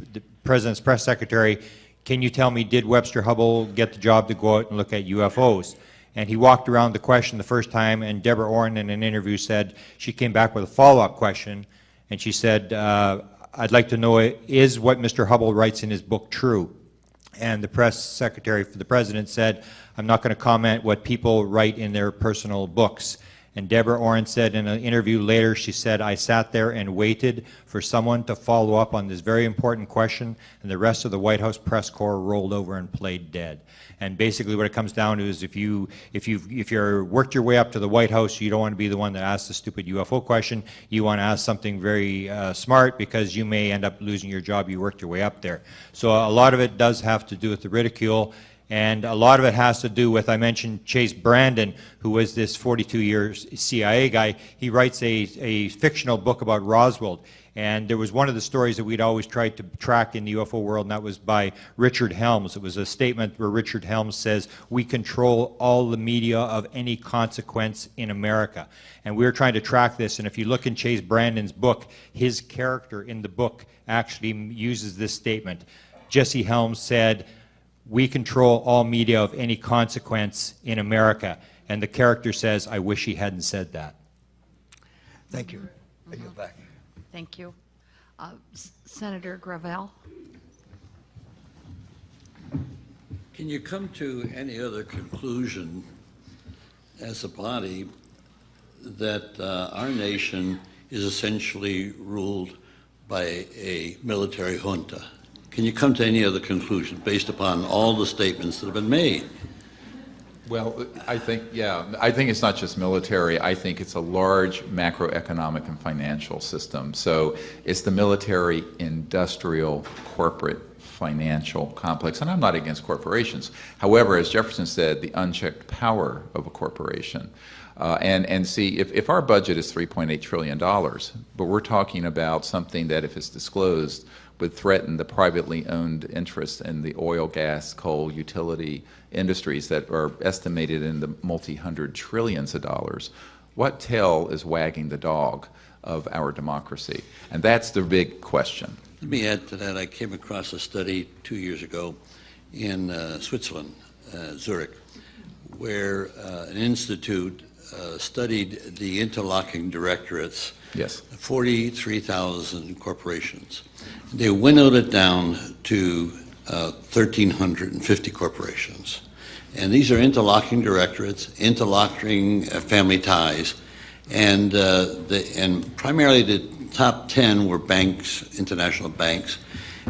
president's press secretary, can you tell me, did Webster Hubbell get the job to go out and look at UFOs? And he walked around the question the first time, and Deborah Orrin in an interview said, she came back with a follow-up question, and she said, I'd like to know, is what Mr. Hubbell writes in his book true? And the press secretary for the president said, I'm not going to comment what people write in their personal books. And Deborah Orrin said in an interview later, she said, I sat there and waited for someone to follow up on this very important question, and the rest of the White House press corps rolled over and played dead. And basically what it comes down to is if you're worked your way up to the White House, you don't want to be the one that asks the stupid UFO question. You want to ask something very smart, because you may end up losing your job. You worked your way up there. So a lot of it does have to do with the ridicule. And a lot of it has to do with, I mentioned Chase Brandon, who was this 42-year CIA guy. He writes a fictional book about Roswell. And there was one of the stories that we'd always tried to track in the UFO world, and that was by Richard Helms. It was a statement where Richard Helms says, we control all the media of any consequence in America. And we were trying to track this, and if you look in Chase Brandon's book, his character in the book actually uses this statement. Jesse Helms said, we control all media of any consequence in America. And the character says, I wish he hadn't said that. Thank you. I yield back. Thank you. Senator Gravel? Can you come to any other conclusion as a body that our nation is essentially ruled by a military junta? Can you come to any other conclusion based upon all the statements that have been made? Well, I think it's not just military. I think it's a large macroeconomic and financial system. So it's the military, industrial, corporate, financial complex. And I'm not against corporations. However, as Jefferson said, the unchecked power of a corporation. And see, if our budget is $3.8 trillion, but we're talking about something that, if it's disclosed, would threaten the privately owned interests in the oil, gas, coal, utility industries that are estimated in the multi-hundred trillions of dollars, what tail is wagging the dog of our democracy? And that's the big question. Let me add to that. I came across a study 2 years ago in Switzerland, Zurich, where an institute studied the interlocking directorates, Yes. 43,000 corporations. They winnowed it down to 1,350 corporations. And these are interlocking directorates, interlocking family ties, and primarily the top 10 were banks, international banks,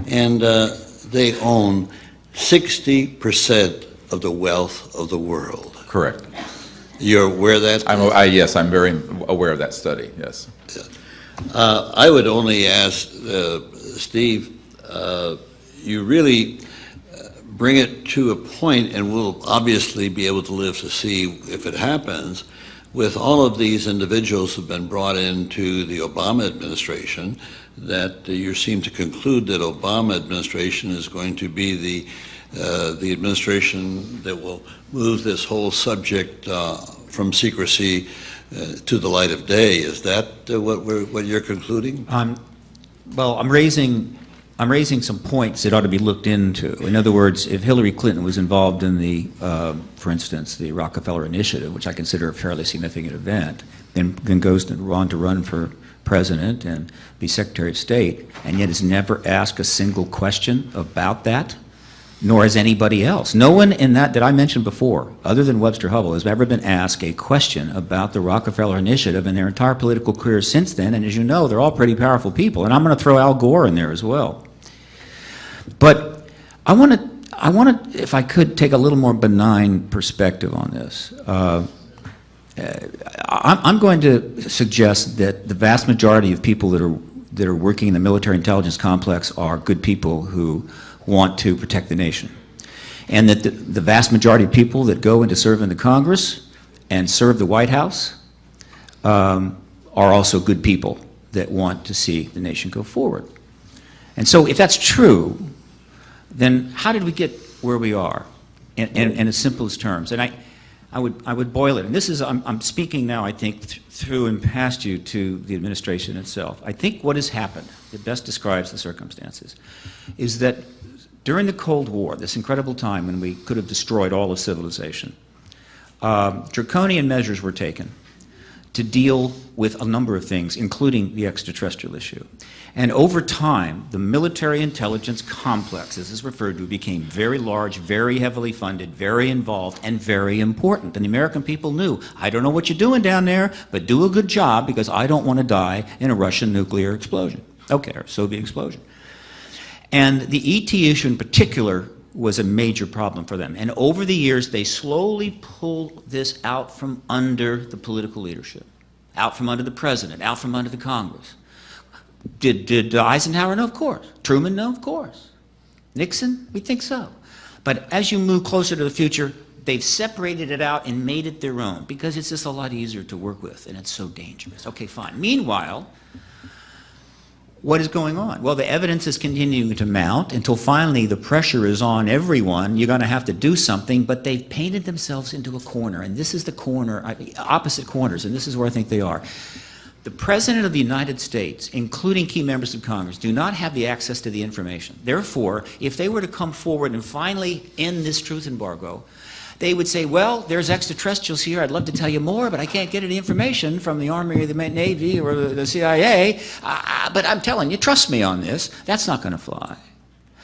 and they own 60% of the wealth of the world. Correct. You're aware of that? Yes, I'm very aware of that study, yes. I would only ask Steve, you really bring it to a point, and we'll obviously be able to live to see if it happens, with all of these individuals who've been brought into the Obama administration, that you seem to conclude that Obama administration is going to be the administration that will move this whole subject from secrecy to the light of day. Is that what you're concluding? Well, I'm raising some points that ought to be looked into. In other words, if Hillary Clinton was involved in the, for instance, the Rockefeller Initiative, which I consider a fairly significant event, then goes on to run for president and be Secretary of State, and yet has never asked a single question about that, nor has anybody else. No one in that I mentioned before, other than Webster Hubbell, has ever been asked a question about the Rockefeller Initiative in their entire political career since then. And as you know, they're all pretty powerful people. And I'm going to throw Al Gore in there as well. But I want to, if I could, take a little more benign perspective on this. I'm going to suggest that the vast majority of people that are working in the military intelligence complex are good people who want to protect the nation. And that the vast majority of people that go in to serve in the Congress and serve the White House are also good people that want to see the nation go forward. And so if that's true, then how did we get where we are in its simplest terms? And I would boil it, and this is, I'm speaking now, I think, through and past you to the administration itself. I think what has happened, that best describes the circumstances, is that during the Cold War, this incredible time when we could have destroyed all of civilization, draconian measures were taken to deal with a number of things, including the extraterrestrial issue. And over time, the military intelligence complex, as is referred to, became very large, very heavily funded, very involved, and very important. And the American people knew, I don't know what you're doing down there, but do a good job because I don't want to die in a Russian nuclear explosion. Okay, or Soviet explosion. And the ET issue in particular was a major problem for them. And over the years, they slowly pulled this out from under the political leadership, out from under the president, out from under the Congress. Did Eisenhower know? Of course. Truman know? Of course. Nixon? We think so. But as you move closer to the future, they've separated it out and made it their own because it's just a lot easier to work with and it's so dangerous. Okay, fine. Meanwhile, what is going on? Well, the evidence is continuing to mount until finally the pressure is on everyone. You're going to have to do something, but they've painted themselves into a corner, and this is the corner, opposite corners, and this is where I think they are. The President of the United States, including key members of Congress, do not have the access to the information. Therefore, if they were to come forward and finally end this truth embargo, they would say, well, there's extraterrestrials here, I'd love to tell you more, but I can't get any information from the Army or the Navy or the CIA, but I'm telling you, trust me on this. That's not going to fly.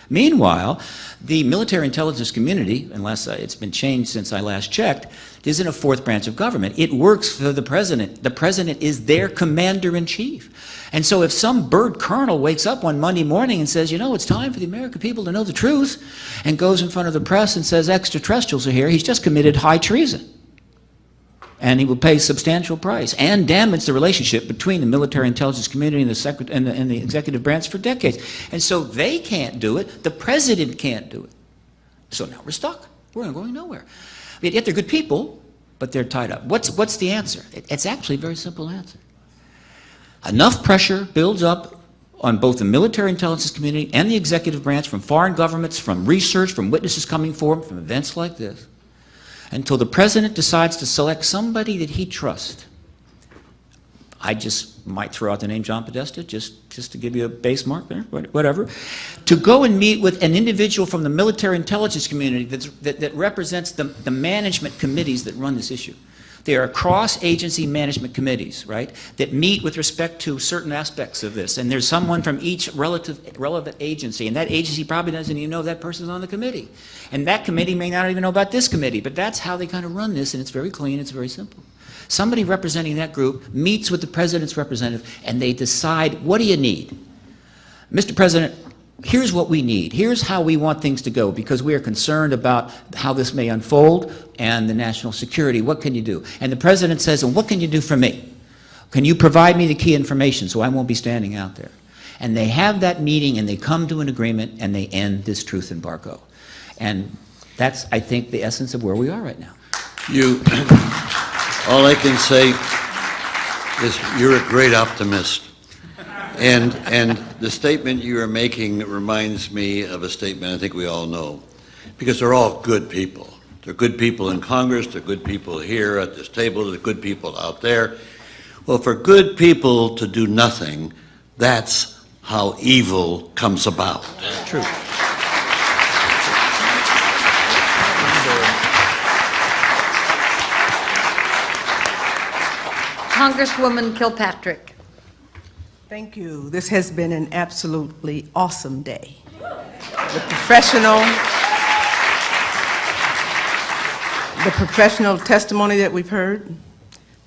Meanwhile, the military intelligence community, unless it's been changed since I last checked, isn't a fourth branch of government. It works for the president. The president is their commander-in-chief. And so if some bird colonel wakes up one Monday morning and says, you know, it's time for the American people to know the truth, and goes in front of the press and says extraterrestrials are here, he's just committed high treason. And he will pay a substantial price and damage the relationship between the military intelligence community and the executive branch for decades. And so they can't do it. The president can't do it. So now we're stuck. We're not going nowhere. Yet they're good people, but they're tied up. What's the answer? It's actually a very simple answer. Enough pressure builds up on both the military intelligence community and the executive branch from foreign governments, from research, from witnesses coming forward, from events like this, until the president decides to select somebody that he trusts. I just might throw out the name John Podesta, just to give you a base mark there, whatever, to go and meet with an individual from the military intelligence community that represents the management committees that run this issue. There are cross-agency management committees, right, that meet with respect to certain aspects of this. And there's someone from each relevant agency, and that agency probably doesn't even know that person's on the committee. And that committee may not even know about this committee, but that's how they kind of run this, and it's very clean, it's very simple. Somebody representing that group meets with the president's representative, and they decide, what do you need? Mr. President, here's what we need. Here's how we want things to go because we are concerned about how this may unfold and the national security. What can you do? And the president says, and what can you do for me? Can you provide me the key information so I won't be standing out there? And they have that meeting and they come to an agreement and they end this truth embargo. And that's, I think, the essence of where we are right now. All I can say is you're a great optimist. And the statement you are making reminds me of a statement I think we all know, because they're all good people. They're good people in Congress, they're good people here at this table, they're good people out there. Well, for good people to do nothing, that's how evil comes about. True. Congresswoman Kilpatrick. Thank you. This has been an absolutely awesome day. The professional testimony that we've heard,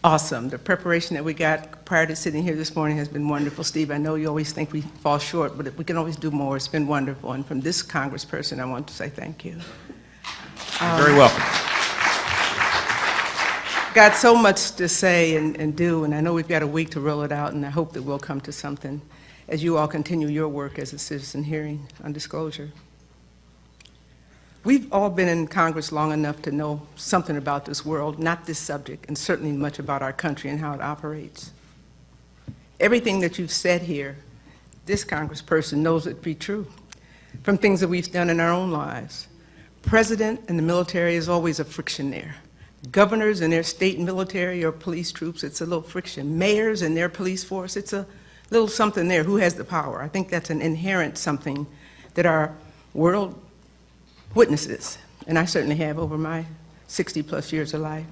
awesome. The preparation that we got prior to sitting here this morning has been wonderful. Steve, I know you always think we fall short, but we can always do more. It's been wonderful. And from this congressperson, I want to say thank you. You're very welcome. Got so much to say and do, and I know we've got a week to roll it out, and I hope that we'll come to something as you all continue your work as a citizen hearing on disclosure. We've all been in Congress long enough to know something about this world, not this subject, and certainly much about our country and how it operates. Everything that you've said here, this congressperson knows it to be true, from things that we've done in our own lives. President and the military is always a friction there. Governors and their state military or police troops, it's a little friction. Mayors and their police force, it's a little something there. Who has the power? I think that's an inherent something that our world witnesses, and I certainly have over my 60-plus years of life.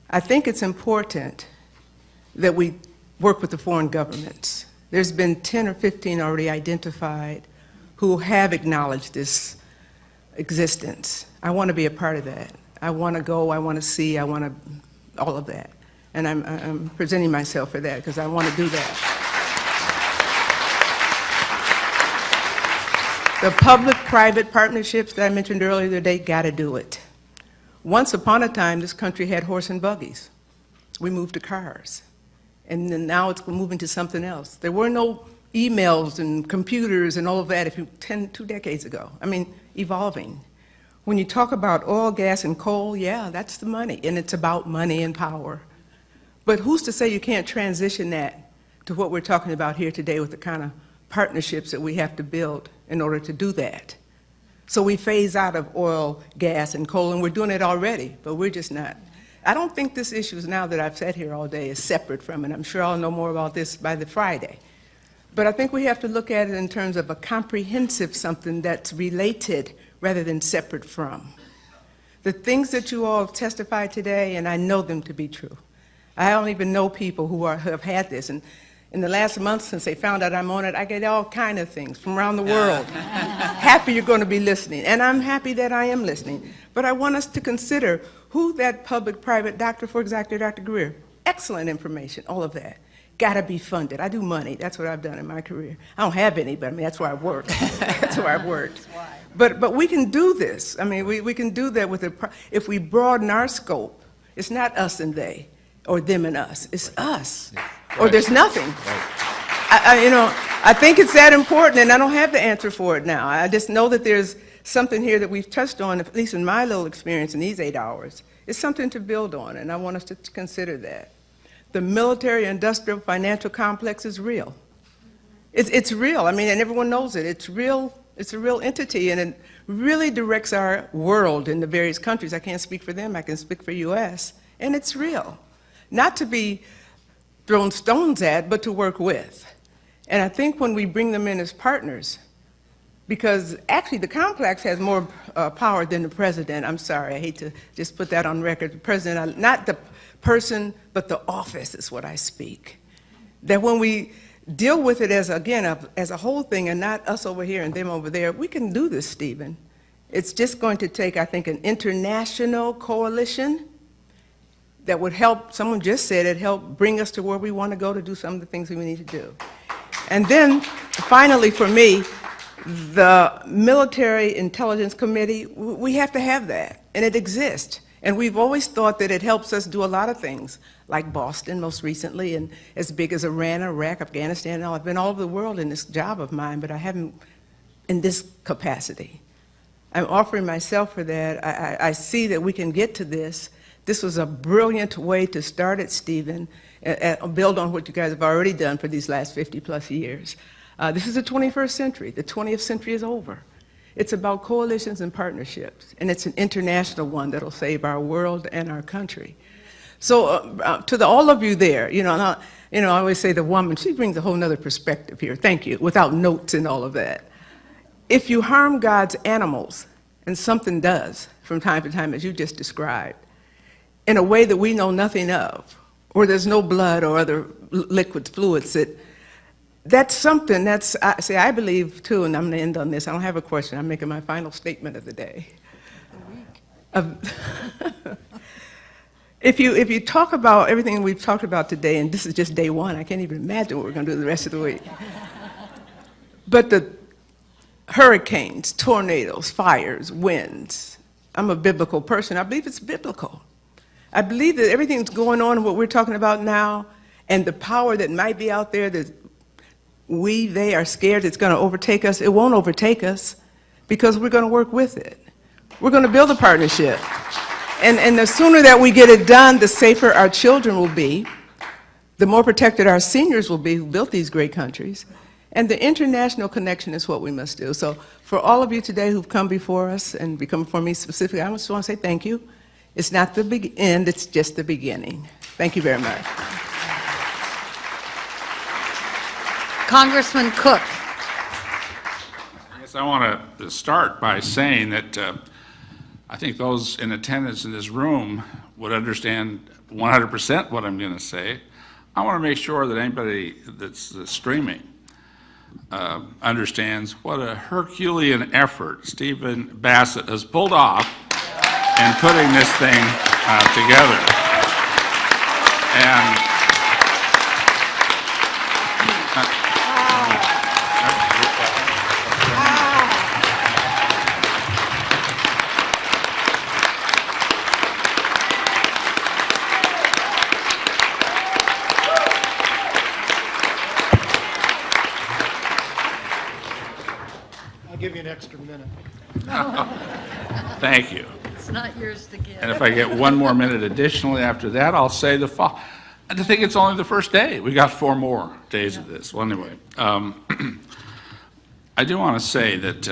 I think it's important that we work with the foreign governments. There's been 10 or 15 already identified who have acknowledged this existence. I want to be a part of that. I want to go, I want to see, I want to, all of that. And I'm presenting myself for that because I want to do that. The public-private partnerships that I mentioned earlier today, got to do it. Once upon a time, this country had horse and buggies. We moved to cars. And then now it's moving to something else. There were no emails and computers and all of that 2 decades ago. I mean, evolving. When you talk about oil, gas, and coal, yeah, that's the money, and it's about money and power. But who's to say you can't transition that to what we're talking about here today with the kind of partnerships that we have to build in order to do that? So we phase out of oil, gas, and coal, and we're doing it already, but we're just not. I don't think this issue, now that I've sat here all day, is separate from it. I'm sure I'll know more about this by the Friday. But I think we have to look at it in terms of a comprehensive something that's related rather than separate from. The things that you all testified today, and I know them to be true. I don't even know people who have had this. And in the last month since they found out I'm on it, I get all kind of things from around the world. Happy you're going to be listening. And I'm happy that I am listening. But I want us to consider who that public-private doctor, for example, Dr. Greer, excellent information, all of that. Got to be funded. I do money. That's what I've done in my career. I don't have any, but I mean, that's where I work. That's where I've worked. But we can do this. I mean, we can do that with if we broaden our scope. It's not us and they, or them and us. It's us, or there's nothing. I think it's that important, and I don't have the answer for it now. I just know that there's something here that we've touched on, at least in my little experience in these 8 hours. It's something to build on, and I want us to consider that. The military-industrial financial complex is real. It's real. I mean, and everyone knows it. It's real. It's a real entity, and it really directs our world in the various countries. I can't speak for them. I can speak for U.S., and it's real. Not to be thrown stones at, but to work with. And I think when we bring them in as partners, because actually the complex has more power than the president. I'm sorry, I hate to just put that on record. The president, not the person, but the office is what I speak. That when we deal with it as, again, as a whole thing and not us over here and them over there, we can do this, Stephen. It's just going to take, I think, an international coalition that would help, someone just said it, help bring us to where we want to go to do some of the things we need to do. And then, finally, for me, the Military Intelligence Committee, we have to have that, and it exists. And we've always thought that it helps us do a lot of things, like Boston most recently, and as big as Iran, Iraq, Afghanistan, and all. I've been all over the world in this job of mine, but I haven't in this capacity. I'm offering myself for that. I see that we can get to this. This was a brilliant way to start it, Stephen, build on what you guys have already done for these last 50-plus years. This is the 21st century. The 20th century is over. It's about coalitions and partnerships, and it's an international one that'll save our world and our country. So to all of you there, I always say the woman, she brings a whole nother perspective here. Thank you, without notes and all of that. If you harm God's animals, and something does from time to time, as you just described, in a way that we know nothing of, or there's no blood or other liquids, fluids, that's something I believe too, and I'm going to end on this. I don't have a question. I'm making my final statement of the day. If you talk about everything we've talked about today, and this is just day one, I can't even imagine what we're going to do the rest of the week. But the hurricanes, tornadoes, fires, winds, I'm a biblical person. I believe it's biblical. I believe that everything that's going on, what we're talking about now, and the power that might be out there that they are scared it's going to overtake us. It won't overtake us because we're going to work with it. We're going to build a partnership. And the sooner that we get it done, the safer our children will be, the more protected our seniors will be who built these great countries. And the international connection is what we must do. So for all of you today who've come before us and become for me specifically, I just want to say thank you. It's not the end, it's just the beginning. Thank you very much. Congressman Cook. Yes, I want to start by saying that I think those in attendance in this room would understand 100% what I'm going to say. I want to make sure that anybody that's streaming understands what a Herculean effort Stephen Bassett has pulled off in putting this thing together. And I'll give you an extra minute. thank you. It's not yours to give. And if I get one more minute additionally after that, I'll say the fall. And I think it's only the first day. We got 4 more days of this. Well, anyway, I do want to say that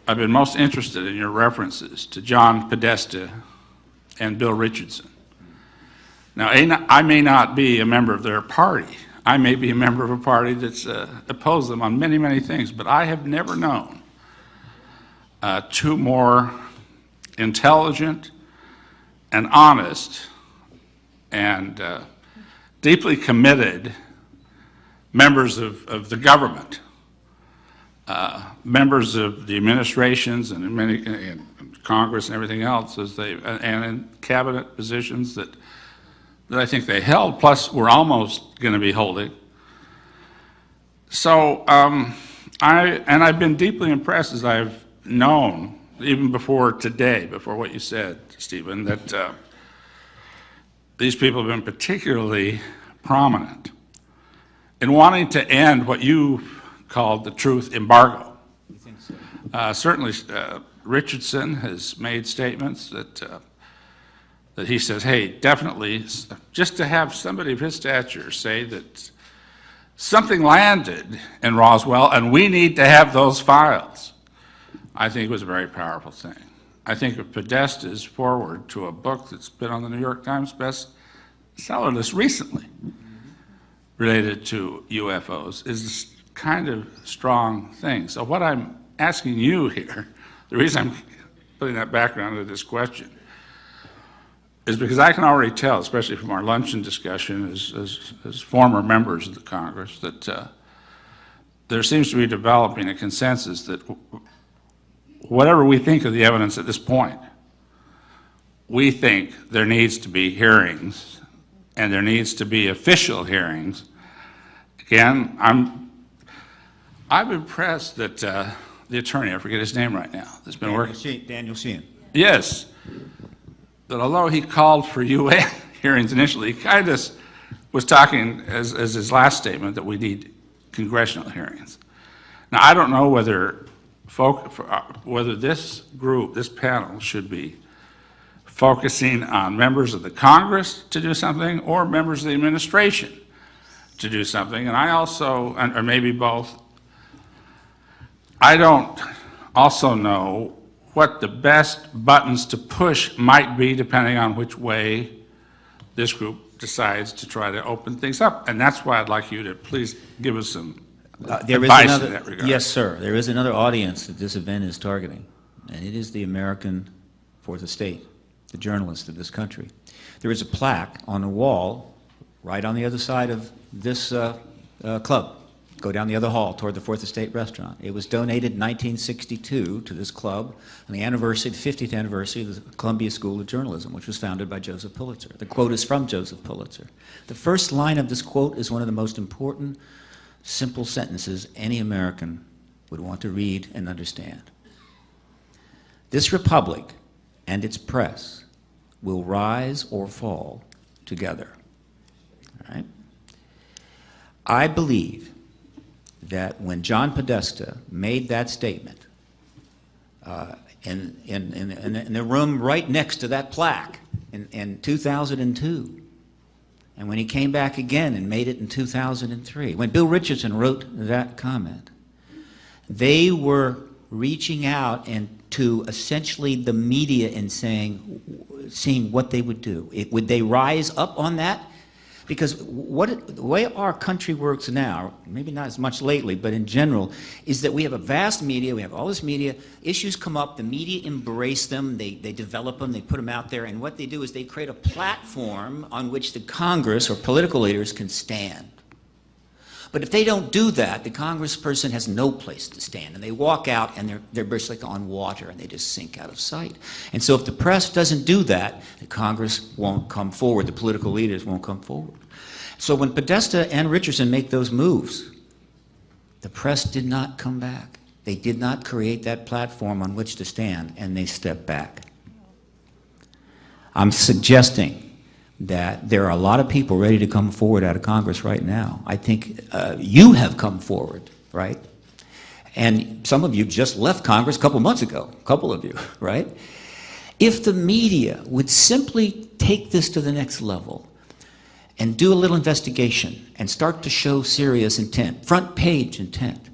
I've been most interested in your references to John Podesta and Bill Richardson. Now, I may not be a member of their party. I may be a member of a party that's opposed them on many, many things, but I have never known 2 more intelligent and honest and deeply committed members of the government, members of the administrations and in Congress and everything else, and in cabinet positions that I think they held, plus we're almost going to be holding. So I've been deeply impressed as I've known, even before today, before what you said, Stephen, that these people have been particularly prominent in wanting to end what you called the truth embargo. You think so? Certainly, Richardson has made statements that he says, hey, definitely, just to have somebody of his stature say that something landed in Roswell and we need to have those files, I think was a very powerful thing. I think of Podesta's forward to a book that's been on the New York Times bestseller list recently related to UFOs is a kind of strong thing. So what I'm asking you here, the reason I'm putting that background into this question, is because I can already tell, especially from our luncheon discussion as former members of the Congress, that there seems to be developing a consensus that whatever we think of the evidence at this point, we think there needs to be hearings and there needs to be official hearings. Again, I'm impressed that the attorney, I forget his name right now, that's been working. Daniel Sheehan. Yes. That although he called for UN hearings initially, he kind of was talking, as his last statement, that we need congressional hearings. Now, I don't know whether this group, this panel, should be focusing on members of the Congress to do something or members of the administration to do something. And I also, or maybe both, I don't also know what the best buttons to push might be depending on which way this group decides to try to open things up. And that's why I'd like you to please give us some advice in that regard. Yes, sir. There is another audience that this event is targeting, and it is the American Fourth Estate, the journalists of this country. There is a plaque on the wall right on the other side of this club. Go down the other hall toward the Fourth Estate restaurant. It was donated in 1962 to this club on the anniversary, the 50th anniversary of the Columbia School of Journalism, which was founded by Joseph Pulitzer. The quote is from Joseph Pulitzer. The first line of this quote is one of the most important, simple sentences any American would want to read and understand. This republic and its press will rise or fall together. All right? I believe that when John Podesta made that statement in the room right next to that plaque in 2002, and when he came back again and made it in 2003, when Bill Richardson wrote that comment, they were reaching out and to essentially the media and seeing what they would do. Would they rise up on that? Because the way our country works now, maybe not as much lately, but in general, is that we have a vast media, we have all this media, issues come up, the media embrace them, they develop them, they put them out there, and what they do is they create a platform on which the Congress or political leaders can stand. But if they don't do that, the congressperson has no place to stand, and they walk out and they're basically on water and they just sink out of sight. And so if the press doesn't do that, the Congress won't come forward, the political leaders won't come forward. So when Podesta and Richardson make those moves, the press did not come back. They did not create that platform on which to stand, and they stepped back. I'm suggesting that there are a lot of people ready to come forward out of Congress right now. I think you have come forward, right? And some of you just left Congress a couple months ago, a couple of you, right? If the media would simply take this to the next level and do a little investigation and start to show serious intent, front page intent,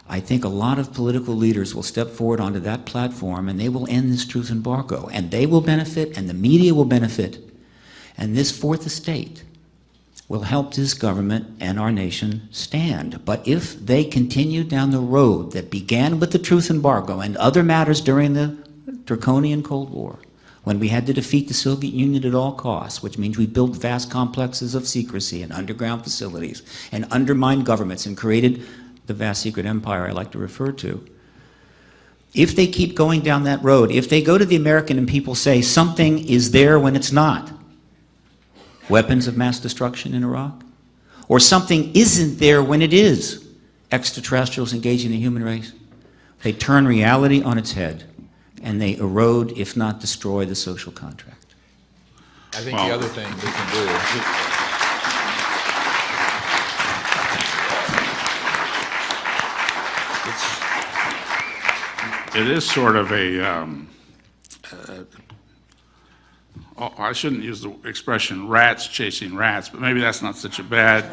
I think a lot of political leaders will step forward onto that platform and they will end this truth embargo, and they will benefit and the media will benefit. And this fourth estate will help this government and our nation stand. But if they continue down the road that began with the truth embargo and other matters during the draconian Cold War, when we had to defeat the Soviet Union at all costs, which means we built vast complexes of secrecy and underground facilities and undermined governments and created the vast secret empire I like to refer to. If they keep going down that road, if they go to the American and people say something is there when it's not, weapons of mass destruction in Iraq, or something isn't there when it is, extraterrestrials engaging the human race, they turn reality on its head and they erode, if not destroy, the social contract. I think the other thing we can do. It is sort of I shouldn't use the expression rats chasing rats, but maybe that's not such a bad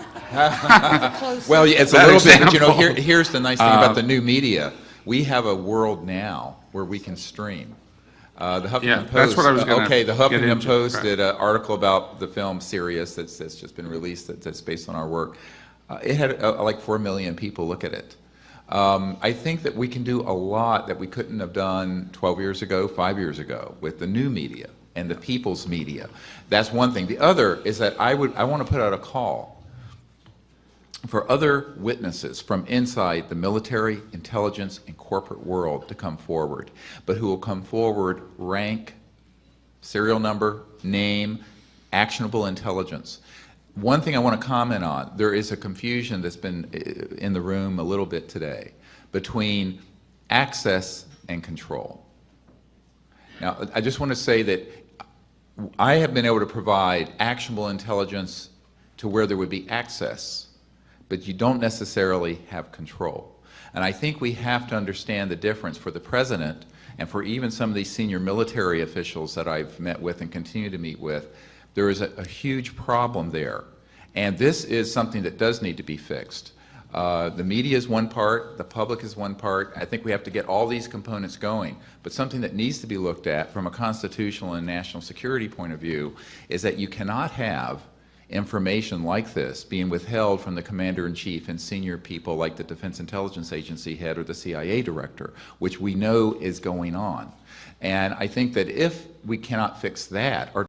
Well, it's a little bit, but you know, example. here's the nice thing about the new media. We have a world now where we can stream. The Huffington Post. That's what I was gonna Okay, the get Huffington into. Post Right. did an article about the film Sirius that's just been released that's based on our work. It had like 4 million people look at it. I think that we can do a lot that we couldn't have done 12 years ago, 5 years ago with the new media and the people's media. That's one thing. The other is that I want to put out a call for other witnesses from inside the military, intelligence, and corporate world to come forward, but who will come forward rank, serial number, name, actionable intelligence. One thing I want to comment on, there is a confusion that's been in the room a little bit today between access and control. Now, I just want to say that I have been able to provide actionable intelligence to where there would be access, but you don't necessarily have control. And I think we have to understand the difference for the president and for even some of these senior military officials that I've met with and continue to meet with. There is a huge problem there. And this is something that does need to be fixed. The media is one part, the public is one part. I think we have to get all these components going. But something that needs to be looked at from a constitutional and national security point of view is that you cannot have information like this being withheld from the commander-in-chief and senior people like the Defense Intelligence Agency head or the CIA director, which we know is going on. And I think that if we cannot fix that, our